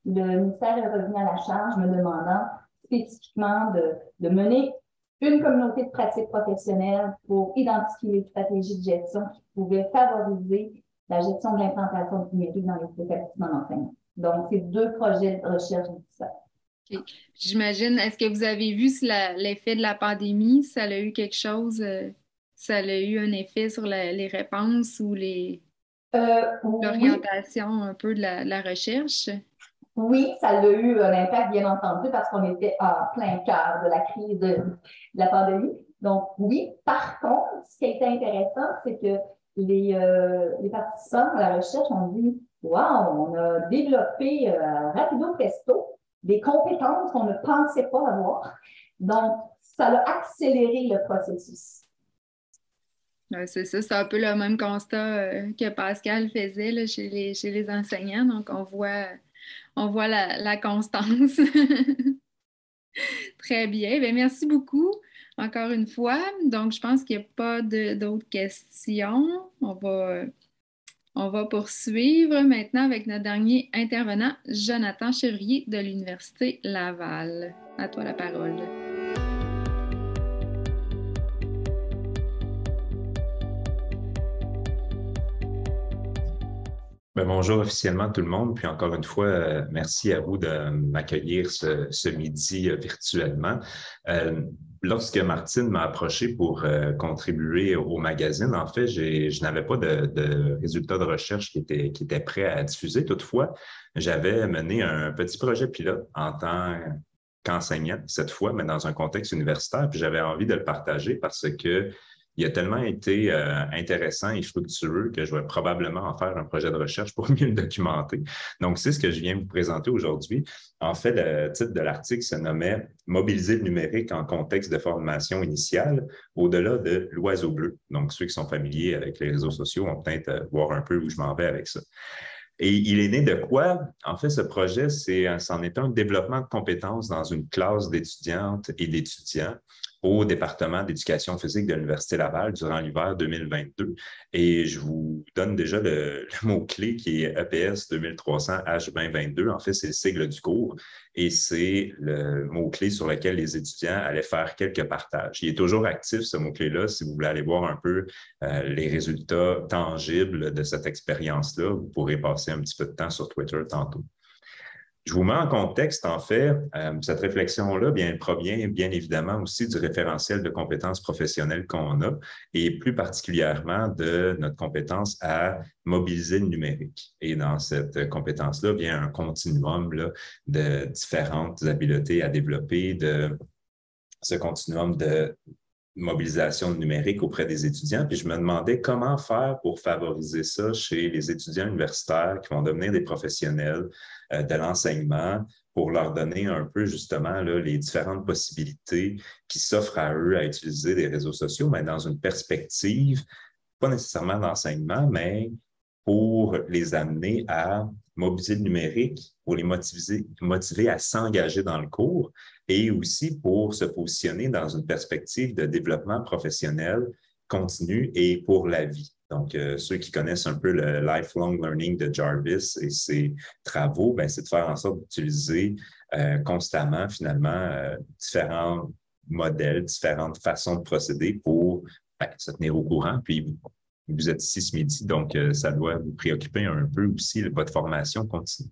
Speaker 4: le ministère est revenu à la charge me demandant spécifiquement de mener une communauté de pratique professionnelle pour identifier les stratégies de gestion qui pouvaient favoriser la gestion de l'implantation du numérique dans les établissements d'enseignement. Donc, c'est 2 projets de recherche différents.
Speaker 2: Okay. J'imagine, est-ce que vous avez vu si l'effet de la pandémie, ça a eu quelque chose, ça a eu un effet sur les réponses ou l'orientation un peu de la recherche?
Speaker 4: Oui, ça a eu un impact, bien entendu, parce qu'on était en plein cœur de la crise de la pandémie. Donc, oui. Par contre, ce qui a été intéressant, c'est que les participants à la recherche ont dit « Wow, on a développé rapido presto des compétences qu'on ne pensait pas avoir. » Donc, ça a accéléré le processus.
Speaker 2: C'est ça, c'est un peu le même constat que Pascal faisait là, chez les enseignants. Donc, on voit la constance. Très bien. Bien, merci beaucoup encore une fois. Donc, je pense qu'il n'y a pas d'autres questions. On va poursuivre maintenant avec notre dernier intervenant, Jonathan Chevrier de l'Université Laval. À toi la parole.
Speaker 5: Ben, bonjour officiellement tout le monde, puis encore une fois, merci à vous de m'accueillir ce midi virtuellement. Euh, Lorsque Martine m'a approché pour contribuer au magazine, en fait, je n'avais pas de résultats de recherche qui étaient prêts à diffuser. Toutefois, j'avais mené un petit projet pilote en tant qu'enseignant cette fois, mais dans un contexte universitaire, puis j'avais envie de le partager parce que il a tellement été intéressant et fructueux que je vais probablement en faire un projet de recherche pour mieux le documenter. Donc, c'est ce que je viens vous présenter aujourd'hui. En fait, le titre de l'article se nommait Mobiliser le numérique en contexte de formation initiale au-delà de l'oiseau bleu. Donc, ceux qui sont familiers avec les réseaux sociaux vont peut-être voir un peu où je m'en vais avec ça. Et il est né de quoi? En fait, ce projet, c'en est un développement de compétences dans une classe d'étudiantes et d'étudiants au département d'éducation physique de l'Université Laval durant l'hiver 2022. Et je vous donne déjà le mot-clé qui est EPS 2300 H2022. En fait, c'est le sigle du cours et c'est le mot-clé sur lequel les étudiants allaient faire quelques partages. Il est toujours actif, ce mot-clé-là, si vous voulez aller voir un peu les résultats tangibles de cette expérience-là. Vous pourrez passer un petit peu de temps sur Twitter tantôt. Je vous mets en contexte, en fait, cette réflexion-là provient bien évidemment aussi du référentiel de compétences professionnelles qu'on a et plus particulièrement de notre compétence à mobiliser le numérique. Et dans cette compétence-là, vient un continuum là, de différentes habiletés à développer, de ce continuum de mobilisation numérique auprès des étudiants. Puis je me demandais comment faire pour favoriser ça chez les étudiants universitaires qui vont devenir des professionnels de l'enseignement pour leur donner un peu justement là, les différentes possibilités qui s'offrent à eux à utiliser des réseaux sociaux, mais dans une perspective, pas nécessairement d'enseignement, mais pour les amener à mobiliser le numérique, pour les motiver à s'engager dans le cours et aussi pour se positionner dans une perspective de développement professionnel continu et pour la vie. Donc, ceux qui connaissent un peu le lifelong learning de Jarvis et ses travaux, c'est de faire en sorte d'utiliser constamment, finalement, différents modèles, différentes façons de procéder pour se tenir au courant. Puis, vous êtes ici ce midi, donc ça doit vous préoccuper un peu aussi votre formation continue.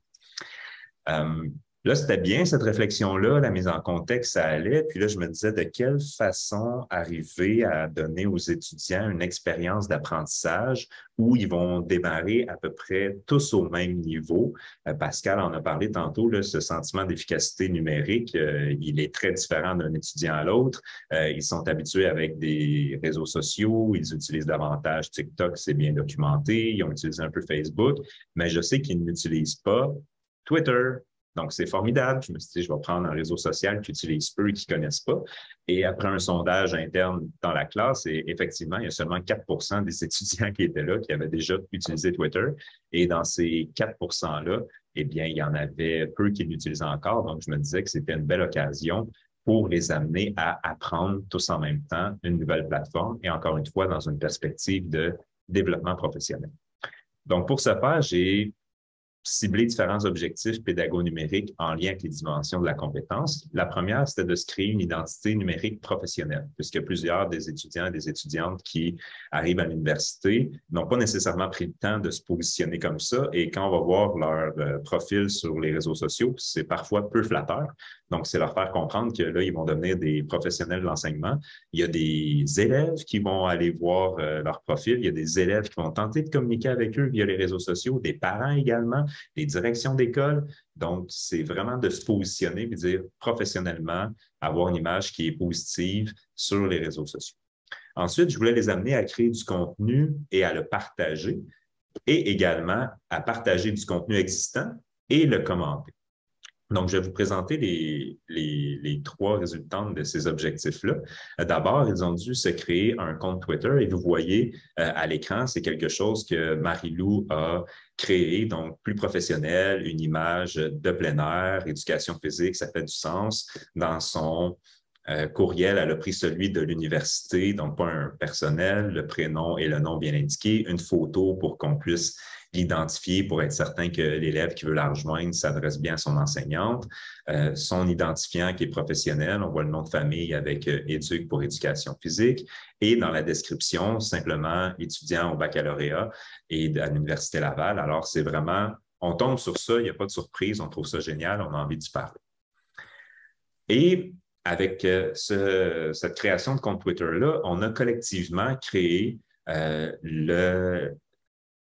Speaker 5: Là, c'était bien cette réflexion-là, la mise en contexte, ça allait. Puis là, je me disais de quelle façon arriver à donner aux étudiants une expérience d'apprentissage où ils vont démarrer à peu près tous au même niveau. Pascal en a parlé tantôt, là, ce sentiment d'efficacité numérique, il est très différent d'un étudiant à l'autre. Ils sont habitués avec des réseaux sociaux, ils utilisent davantage TikTok, c'est bien documenté, ils ont utilisé un peu Facebook, mais je sais qu'ils n'utilisent pas Twitter. Donc, c'est formidable. Je me suis dit, je vais prendre un réseau social qu'utilisent peu et qui ne connaissent pas. Et après un sondage interne dans la classe, et effectivement, il y a seulement 4 des étudiants qui étaient là qui avaient déjà utilisé Twitter. Et dans ces 4 %-là, eh bien, il y en avait peu qui l'utilisaient encore. Donc, je me disais que c'était une belle occasion pour les amener à apprendre tous en même temps une nouvelle plateforme et encore une fois, dans une perspective de développement professionnel. Donc, pour ce faire, j'ai cibler différents objectifs pédago-numériques en lien avec les dimensions de la compétence. La première, c'était de se créer une identité numérique professionnelle, puisque plusieurs des étudiants et des étudiantes qui arrivent à l'université n'ont pas nécessairement pris le temps de se positionner comme ça. Et quand on va voir leur profil sur les réseaux sociaux, c'est parfois peu flatteur. Donc, c'est leur faire comprendre que là, ils vont devenir des professionnels de l'enseignement. Il y a des élèves qui vont aller voir leur profil. Il y a des élèves qui vont tenter de communiquer avec eux via les réseaux sociaux, des parents également, des directions d'école. Donc, c'est vraiment de se positionner et dire professionnellement, avoir une image qui est positive sur les réseaux sociaux. Ensuite, je voulais les amener à créer du contenu et à le partager et également à partager du contenu existant et le commenter. Donc, je vais vous présenter les 3 résultantes de ces objectifs-là. D'abord, ils ont dû se créer un compte Twitter et vous voyez à l'écran, c'est quelque chose que Marie-Lou a créé, donc plus professionnel, une image de plein air, éducation physique, ça fait du sens. Dans son courriel, elle a pris celui de l'université, donc pas un personnel, le prénom et le nom bien indiqués, une photo pour qu'on puisse l'identifier pour être certain que l'élève qui veut la rejoindre s'adresse bien à son enseignante, son identifiant qui est professionnel, on voit le nom de famille avec éduc pour éducation physique, et dans la description, simplement étudiant au baccalauréat et à l'Université Laval. Alors, c'est vraiment, on tombe sur ça, il n'y a pas de surprise, on trouve ça génial, on a envie d'y parler. Et avec cette création de compte Twitter-là, on a collectivement créé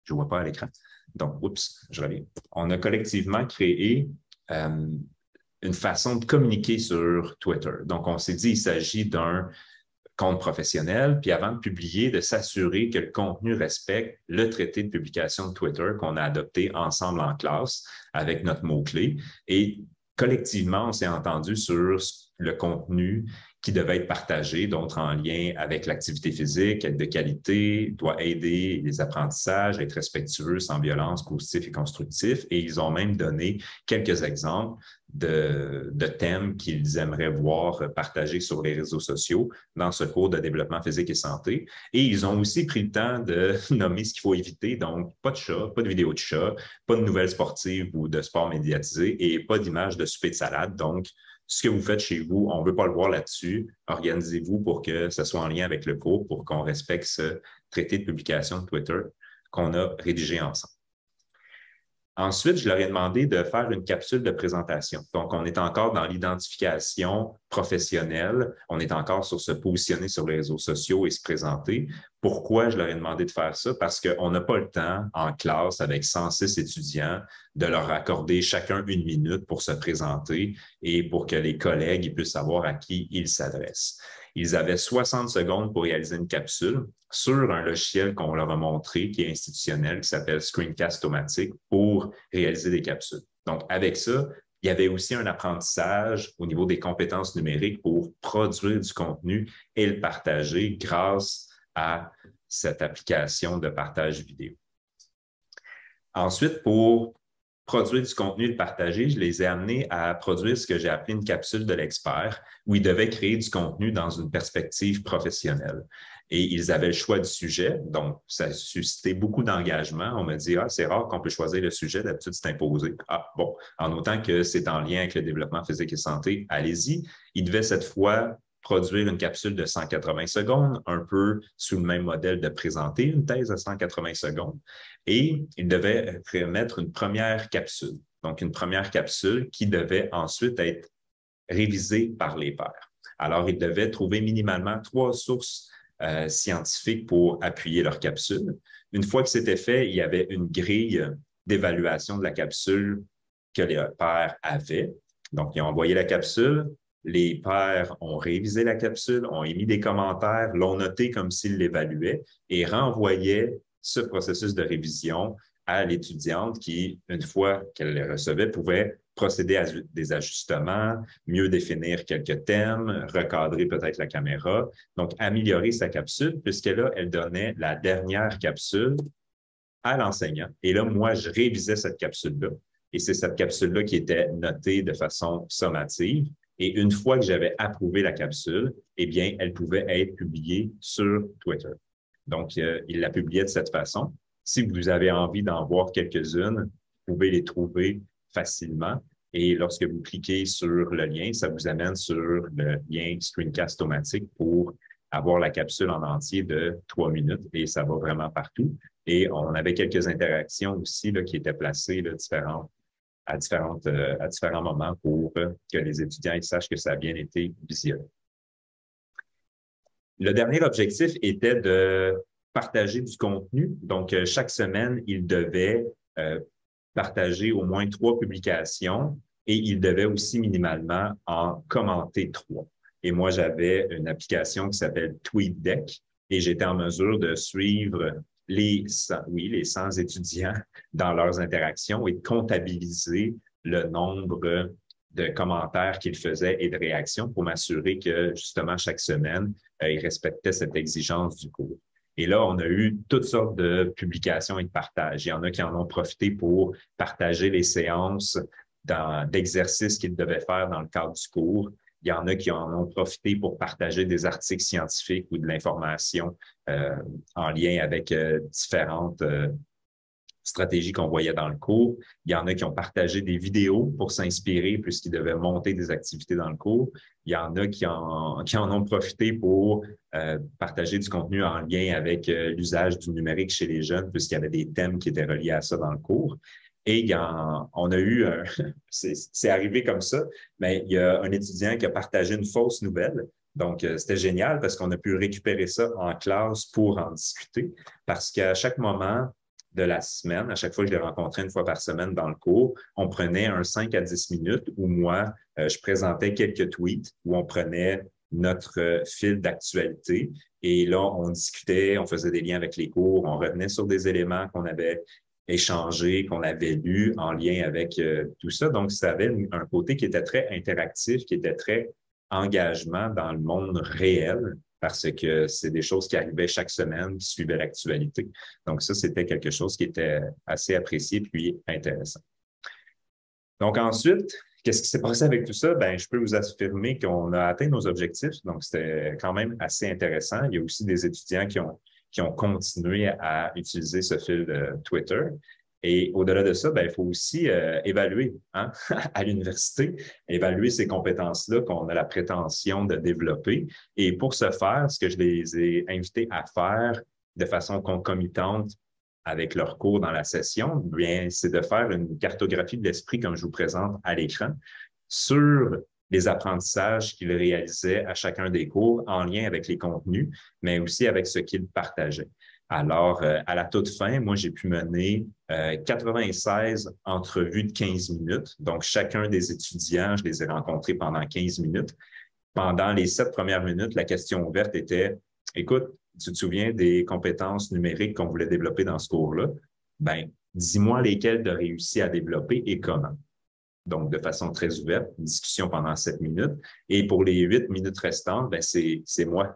Speaker 5: je ne vois pas à l'écran. Donc, oups, je reviens. On a collectivement créé une façon de communiquer sur Twitter. Donc, on s'est dit qu'il s'agit d'un compte professionnel, puis avant de publier, de s'assurer que le contenu respecte le traité de publication de Twitter qu'on a adopté ensemble en classe avec notre mot-clé. Et collectivement, on s'est entendu sur le contenu qui devait être partagé, d'autres en lien avec l'activité physique, être de qualité, doit aider les apprentissages, être respectueux, sans violence, positif et constructif. Et ils ont même donné quelques exemples de thèmes qu'ils aimeraient voir partagés sur les réseaux sociaux dans ce cours de développement physique et santé. Et ils ont aussi pris le temps de nommer ce qu'il faut éviter. Donc, pas de chat, pas de vidéos de chat, pas de nouvelles sportives ou de sport médiatisé et pas d'images de souper de salade. Donc, ce que vous faites chez vous, on ne veut pas le voir là-dessus. Organisez-vous pour que ce soit en lien avec le cours, pour qu'on respecte ce traité de publication de Twitter qu'on a rédigé ensemble. Ensuite, je leur ai demandé de faire une capsule de présentation. Donc, on est encore dans l'identification professionnelle. On est encore sur se positionner sur les réseaux sociaux et se présenter. Pourquoi je leur ai demandé de faire ça? Parce qu'on n'a pas le temps en classe avec 106 étudiants de leur accorder chacun 1 minute pour se présenter et pour que les collègues puissent savoir à qui ils s'adressent. Ils avaient 60 secondes pour réaliser une capsule sur un logiciel qu'on leur a montré, qui est institutionnel, qui s'appelle Screencast-O-Matic, pour réaliser des capsules. Donc, avec ça, il y avait aussi un apprentissage au niveau des compétences numériques pour produire du contenu et le partager grâce à cette application de partage vidéo. Ensuite, pour produire du contenu et le partager, je les ai amenés à produire ce que j'ai appelé une capsule de l'expert, où ils devaient créer du contenu dans une perspective professionnelle. Et ils avaient le choix du sujet, donc ça a suscité beaucoup d'engagement. On m'a dit, c'est rare qu'on peut choisir le sujet, d'habitude c'est imposé. Ah bon, en autant que c'est en lien avec le développement physique et santé, allez-y. Ils devaient cette fois produire une capsule de 180 secondes, un peu sous le même modèle de présenter une thèse de 180 secondes. Et ils devaient mettre une première capsule. Donc, une première capsule qui devait ensuite être révisée par les pairs. Alors, ils devaient trouver minimalement 3 sources scientifiques pour appuyer leur capsule. Une fois que c'était fait, il y avait une grille d'évaluation de la capsule que les pairs avaient. Donc, ils ont envoyé la capsule. Les pairs ont révisé la capsule, ont émis des commentaires, l'ont noté comme s'ils l'évaluaient et renvoyaient ce processus de révision à l'étudiante qui, une fois qu'elle les recevait, pouvait procéder à des ajustements, mieux définir quelques thèmes, recadrer peut-être la caméra, donc améliorer sa capsule, puisque là, elle donnait la dernière capsule à l'enseignant. Et là, moi, je révisais cette capsule-là. Et c'est cette capsule-là qui était notée de façon sommative. Et une fois que j'avais approuvé la capsule, eh bien, elle pouvait être publiée sur Twitter. Donc, il la publiait de cette façon. Si vous avez envie d'en voir quelques-unes, vous pouvez les trouver facilement. Et lorsque vous cliquez sur le lien, ça vous amène sur le lien Screencast-O-Matic pour avoir la capsule en entier de 3 minutes et ça va vraiment partout. Et on avait quelques interactions aussi là, qui étaient placées là, à différents moments pour que les étudiants sachent que ça a bien été visionné. Le dernier objectif était de partager du contenu. Donc, chaque semaine, ils devaient partager au moins 3 publications et ils devaient aussi minimalement en commenter 3. Et moi, j'avais une application qui s'appelle TweetDeck et j'étais en mesure de suivre les 100 étudiants dans leurs interactions et de comptabiliser le nombre de commentaires qu'ils faisaient et de réactions pour m'assurer que, justement, chaque semaine, ils respectaient cette exigence du cours. Et là, on a eu toutes sortes de publications et de partages. Il y en a qui en ont profité pour partager les séances d'exercices qu'ils devaient faire dans le cadre du cours. Il y en a qui en ont profité pour partager des articles scientifiques ou de l'information en lien avec stratégies qu'on voyait dans le cours. Il y en a qui ont partagé des vidéos pour s'inspirer puisqu'ils devaient monter des activités dans le cours. Il y en a qui en ont profité pour partager du contenu en lien avec l'usage du numérique chez les jeunes puisqu'il y avait des thèmes qui étaient reliés à ça dans le cours. Et on a eu, c'est arrivé comme ça, mais il y a un étudiant qui a partagé une fausse nouvelle. Donc, c'était génial parce qu'on a pu récupérer ça en classe pour en discuter parce qu'à chaque moment de la semaine, à chaque fois que je les rencontrais une fois par semaine dans le cours, on prenait un 5 à 10 minutes où moi, je présentais quelques tweets où on prenait notre fil d'actualité et là, on discutait, on faisait des liens avec les cours, on revenait sur des éléments qu'on avait échangés, qu'on avait lus en lien avec tout ça. Donc, ça avait un côté qui était très interactif, qui était très engagement dans le monde réel parce que c'est des choses qui arrivaient chaque semaine, qui suivaient l'actualité. Donc ça, c'était quelque chose qui était assez apprécié puis intéressant. Donc ensuite, qu'est-ce qui s'est passé avec tout ça? Ben, je peux vous affirmer qu'on a atteint nos objectifs. Donc c'était quand même assez intéressant. Il y a aussi des étudiants qui ont continué à utiliser ce fil de Twitter. Et au-delà de ça, ben, il faut aussi évaluer à l'université, évaluer ces compétences-là qu'on a la prétention de développer. Et pour ce faire, ce que je les ai invités à faire de façon concomitante avec leur cours dans la session, bien, c'est de faire une cartographie de l'esprit, comme je vous présente à l'écran, sur les apprentissages qu'ils réalisaient à chacun des cours en lien avec les contenus, mais aussi avec ce qu'ils partageaient. Alors, à la toute fin, moi, j'ai pu mener 96 entrevues de 15 minutes. Donc, chacun des étudiants, je les ai rencontrés pendant 15 minutes. Pendant les 7 premières minutes, la question ouverte était, écoute, tu te souviens des compétences numériques qu'on voulait développer dans ce cours-là? Ben, dis-moi lesquelles tu as réussi à développer et comment. Donc, de façon très ouverte, une discussion pendant 7 minutes. Et pour les 8 minutes restantes, ben, c'est moi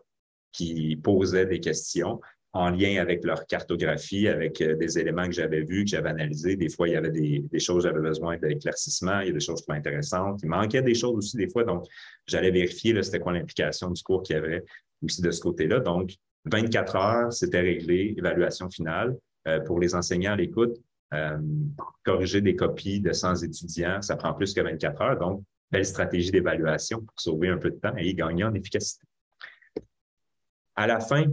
Speaker 5: qui posais des questions en lien avec leur cartographie, avec des éléments que j'avais vus, que j'avais analysés. Des fois, il y avait des choses j'avais besoin d'éclaircissement, il y a des choses pas intéressantes. Il manquait des choses aussi des fois, donc j'allais vérifier c'était quoi l'implication du cours qu'il y avait aussi de ce côté-là. Donc, 24 heures, c'était réglé, évaluation finale. Pour les enseignants à l'écoute, corriger des copies de 100 étudiants, ça prend plus que 24 heures. Donc, belle stratégie d'évaluation pour sauver un peu de temps et gagner en efficacité. À la fin,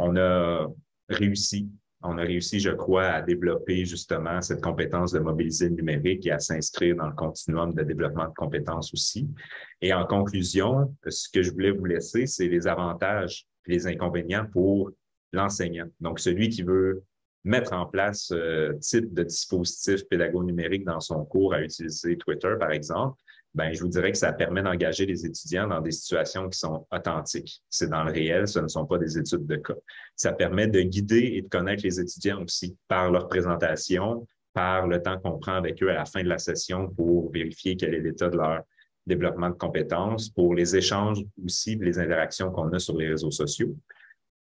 Speaker 5: on a réussi, je crois, à développer justement cette compétence de mobiliser le numérique et à s'inscrire dans le continuum de développement de compétences aussi. Et en conclusion, ce que je voulais vous laisser, c'est les avantages et les inconvénients pour l'enseignant. Donc, celui qui veut mettre en place ce type de dispositif pédago-numérique dans son cours à utiliser Twitter, par exemple, ben, je vous dirais que ça permet d'engager les étudiants dans des situations qui sont authentiques. C'est dans le réel, ce ne sont pas des études de cas. Ça permet de guider et de connaître les étudiants aussi par leur présentation, par le temps qu'on prend avec eux à la fin de la session pour vérifier quel est l'état de leur développement de compétences, pour les échanges aussi, les interactions qu'on a sur les réseaux sociaux.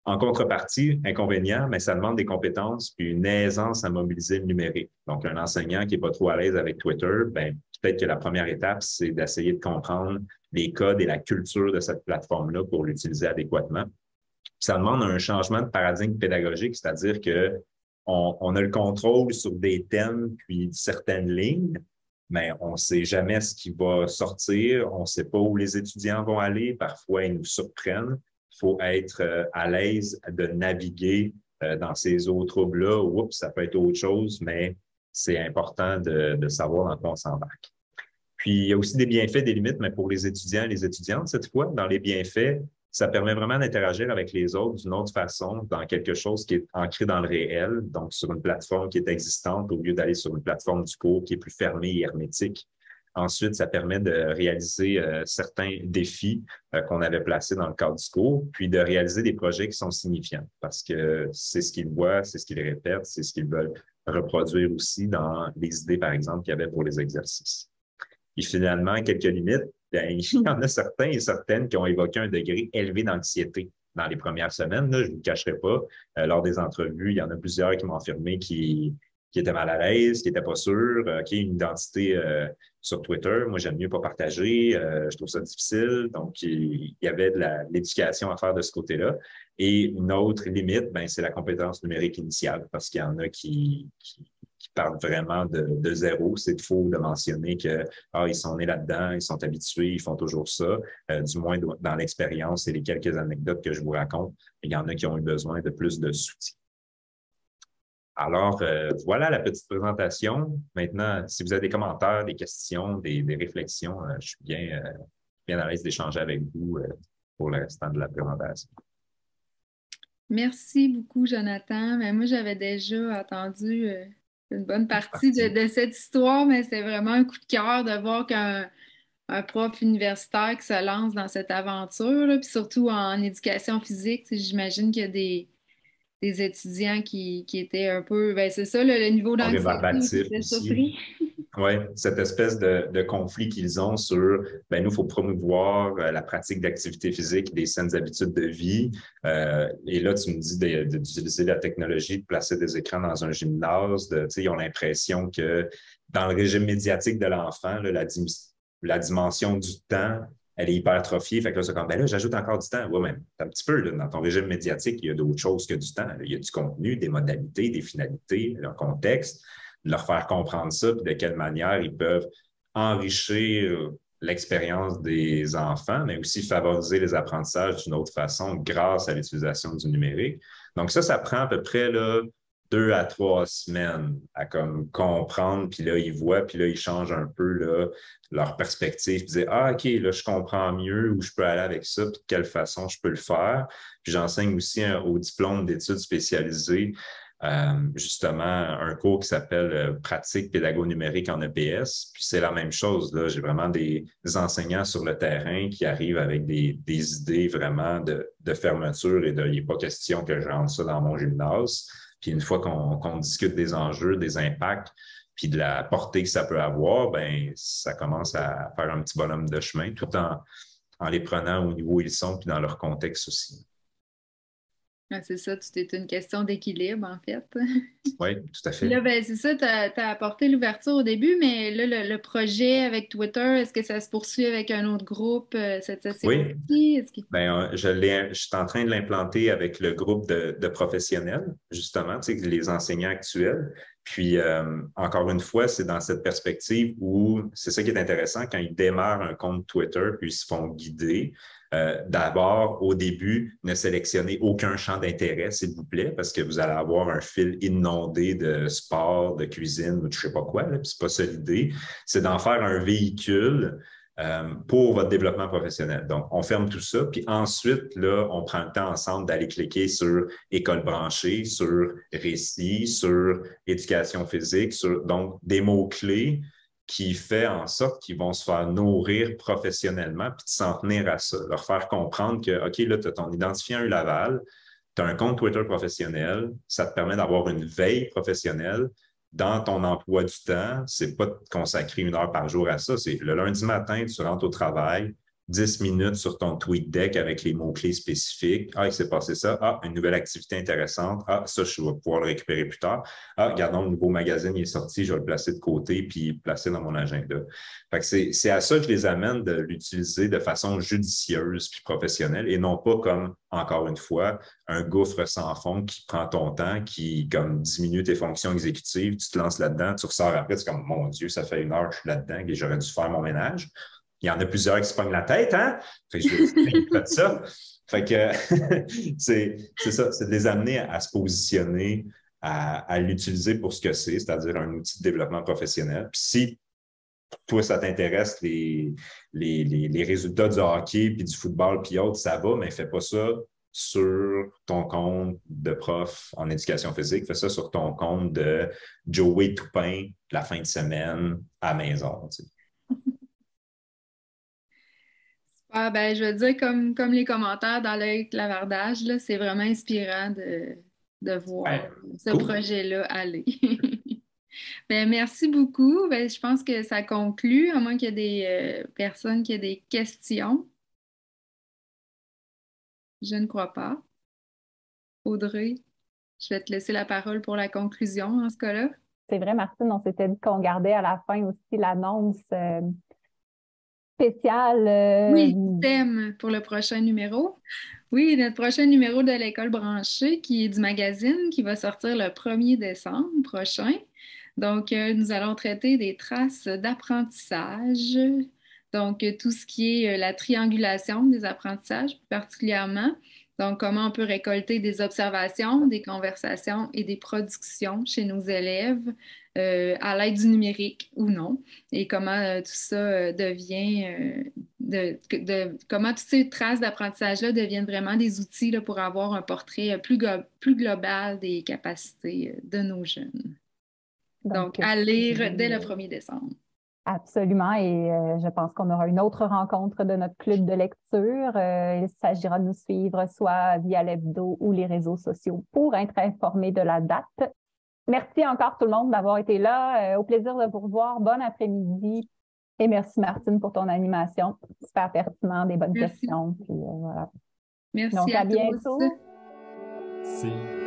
Speaker 5: En contrepartie, inconvénient, mais ça demande des compétences puis une aisance à mobiliser le numérique. Donc, un enseignant qui n'est pas trop à l'aise avec Twitter, ben, peut-être que la première étape, c'est d'essayer de comprendre les codes et la culture de cette plateforme-là pour l'utiliser adéquatement. Ça demande un changement de paradigme pédagogique, c'est-à-dire que on a le contrôle sur des thèmes puis certaines lignes, mais on ne sait jamais ce qui va sortir, on ne sait pas où les étudiants vont aller, parfois ils nous surprennent. Il faut être à l'aise de naviguer dans ces eaux troubles-là. Oups, ça peut être autre chose, mais c'est important de savoir dans quoi on s'embarque. Puis, il y a aussi des bienfaits, des limites, mais pour les étudiants et les étudiantes, cette fois, dans les bienfaits, ça permet vraiment d'interagir avec les autres d'une autre façon, dans quelque chose qui est ancré dans le réel, donc sur une plateforme qui est existante, au lieu d'aller sur une plateforme du cours qui est plus fermée et hermétique. Ensuite, ça permet de réaliser certains défis qu'on avait placés dans le cadre du cours, puis de réaliser des projets qui sont signifiants, parce que c'est ce qu'ils voient, c'est ce qu'ils répètent, c'est ce qu'ils veulent reproduire aussi dans les idées, par exemple, qu'il y avait pour les exercices. Et finalement, quelques limites, bien, il y en a certains et certaines qui ont évoqué un degré élevé d'anxiété dans les premières semaines. Là, je ne vous le cacherai pas. Lors des entrevues, il y en a plusieurs qui m'ont affirmé qui étaient mal à l'aise, qui n'étaient pas sûrs, qui ont une identité sur Twitter. Moi, j'aime mieux pas partager. Je trouve ça difficile. Donc, il y avait de l'éducation à faire de ce côté-là. Et une autre limite, ben, c'est la compétence numérique initiale, parce qu'il y en a qui partent vraiment de zéro. C'est faux de mentionner que ils sont nés là-dedans, ils sont habitués, ils font toujours ça. Du moins, dans l'expérience et les quelques anecdotes que je vous raconte, il y en a qui ont eu besoin de plus de soutien. Alors, voilà la petite présentation. Maintenant, si vous avez des commentaires, des questions, des réflexions, je suis bien à l'aise d'échanger avec vous pour le restant de la présentation.
Speaker 2: Merci beaucoup, Jonathan. Mais moi, j'avais déjà entendu une bonne partie de cette histoire, mais c'est vraiment un coup de cœur de voir qu'un prof universitaire qui se lance dans cette aventure, là, puis surtout en éducation physique. J'imagine qu'il y a des étudiants qui étaient un peu, ben c'est ça, le niveau d'anxiété qui était surpris.
Speaker 5: Oui, cette espèce de conflit qu'ils ont sur, ben nous, il faut promouvoir la pratique d'activité physique, des saines habitudes de vie. Et là, tu me dis d'utiliser la technologie, de placer des écrans dans un gymnase. Ils ont l'impression que dans le régime médiatique de l'enfant, la dimension du temps, elle est hypertrophiée. Fait que là, c'est comme, ben là, j'ajoute encore du temps. Oui, mais un petit peu, là, dans ton régime médiatique, il y a d'autres choses que du temps. Là. Il y a du contenu, des modalités, des finalités, un contexte. De leur faire comprendre ça, puis de quelle manière ils peuvent enrichir l'expérience des enfants, mais aussi favoriser les apprentissages d'une autre façon grâce à l'utilisation du numérique. Donc ça prend à peu près là, 2 à 3 semaines à comme comprendre, puis là, ils voient, puis là, ils changent un peu là, leur perspective, puis disent « Ah, OK, là, je comprends mieux où je peux aller avec ça, puis de quelle façon je peux le faire. » Puis j'enseigne aussi au diplôme d'études spécialisées justement un cours qui s'appelle Pratique pédago-numérique en EPS. Puis c'est la même chose. Là, j'ai vraiment des enseignants sur le terrain qui arrivent avec des idées vraiment de fermeture et il n'est pas question que je rentre ça dans mon gymnase. Puis une fois qu'on discute des enjeux, des impacts, puis de la portée que ça peut avoir, ben ça commence à faire un petit bonhomme de chemin tout en les prenant au niveau où ils sont puis dans leur contexte aussi.
Speaker 2: Ah, c'est ça, tout est une question d'équilibre, en fait.
Speaker 5: Oui, tout à fait.
Speaker 2: Là, ben, c'est ça, tu as apporté l'ouverture au début, mais là, le projet avec Twitter, est-ce que ça se poursuit avec un autre groupe cette session-ci?
Speaker 5: Oui. Ben, je suis en train de l'implanter avec le groupe de professionnels, justement, tu sais, les enseignants actuels. Puis, encore une fois, c'est dans cette perspective où c'est ça qui est intéressant quand ils démarrent un compte Twitter, puis ils se font guider. D'abord, au début, ne sélectionnez aucun champ d'intérêt, s'il vous plaît, parce que vous allez avoir un fil inondé de sport, de cuisine ou de je ne sais pas quoi. Là, puis c'est pas ça l'idée. C'est d'en faire un véhicule pour votre développement professionnel. Donc, on ferme tout ça, puis ensuite, là, on prend le temps ensemble d'aller cliquer sur école branchée, sur récit, sur éducation physique, sur donc des mots-clés qui fait en sorte qu'ils vont se faire nourrir professionnellement puis de s'en tenir à ça. Leur faire comprendre que, OK, là, tu as ton identifiant Laval, tu as un compte Twitter professionnel, ça te permet d'avoir une veille professionnelle dans ton emploi du temps. C'est pas de consacrer 1 heure par jour à ça. C'est le lundi matin, tu rentres au travail, 10 minutes sur ton TweetDeck avec les mots-clés spécifiques. Ah, il s'est passé ça. Ah, une nouvelle activité intéressante. Ah, ça, je vais pouvoir le récupérer plus tard. Ah, regardons, le nouveau magazine il est sorti, je vais le placer de côté puis le placer dans mon agenda. Fait que c'est à ça que je les amène de l'utiliser de façon judicieuse puis professionnelle et non pas comme, encore une fois, un gouffre sans fond qui prend ton temps, qui comme diminue tes fonctions exécutives, tu te lances là-dedans, tu ressors après, c'est comme, mon Dieu, ça fait 1 heure que je suis là-dedans et j'aurais dû faire mon ménage. Il y en a plusieurs qui se pognent la tête, hein? Fait que je vais ça. Fait que c'est ça, c'est de les amener à se positionner, à l'utiliser pour ce que c'est-à-dire un outil de développement professionnel. Puis si toi, ça t'intéresse, les résultats du hockey, puis du football, puis autres, ça va, mais fais pas ça sur ton compte de prof en éducation physique, fais ça sur ton compte de Joey Toupin la fin de semaine à la maison. Tu sais.
Speaker 2: Ah, ben, je veux dire, comme les commentaires dans le clavardage, là, c'est vraiment inspirant de voir ce projet-là aller. Ben, merci beaucoup. Ben, je pense que ça conclut, à moins qu'il y ait des personnes qui aient des questions. Je ne crois pas. Audrey, je vais te laisser la parole pour la conclusion en ce cas-là.
Speaker 1: C'est vrai, Martine, on s'était dit qu'on gardait à la fin aussi l'annonce spécial.
Speaker 2: Oui, thème pour le prochain numéro. Oui, notre prochain numéro de l'École branchée, qui est du magazine, qui va sortir le 1er décembre prochain. Donc, nous allons traiter des traces d'apprentissage. Donc, tout ce qui est la triangulation des apprentissages, plus particulièrement. Donc, comment on peut récolter des observations, des conversations et des productions chez nos élèves à l'aide du numérique ou non. Et comment tout ça devient, comment toutes ces traces d'apprentissage-là deviennent vraiment des outils là, pour avoir un portrait plus global des capacités de nos jeunes. Donc, à lire dès le 1er décembre.
Speaker 1: Absolument, et je pense qu'on aura une autre rencontre de notre club de lecture. Il s'agira de nous suivre soit via l'hebdo ou les réseaux sociaux pour être informé de la date. Merci encore tout le monde d'avoir été là. Au plaisir de vous revoir. Bon après-midi. Et merci Martine pour ton animation. Super pertinent, des bonnes questions. Puis, voilà.
Speaker 2: Merci
Speaker 1: Donc, à bientôt.
Speaker 2: tous.
Speaker 3: Merci.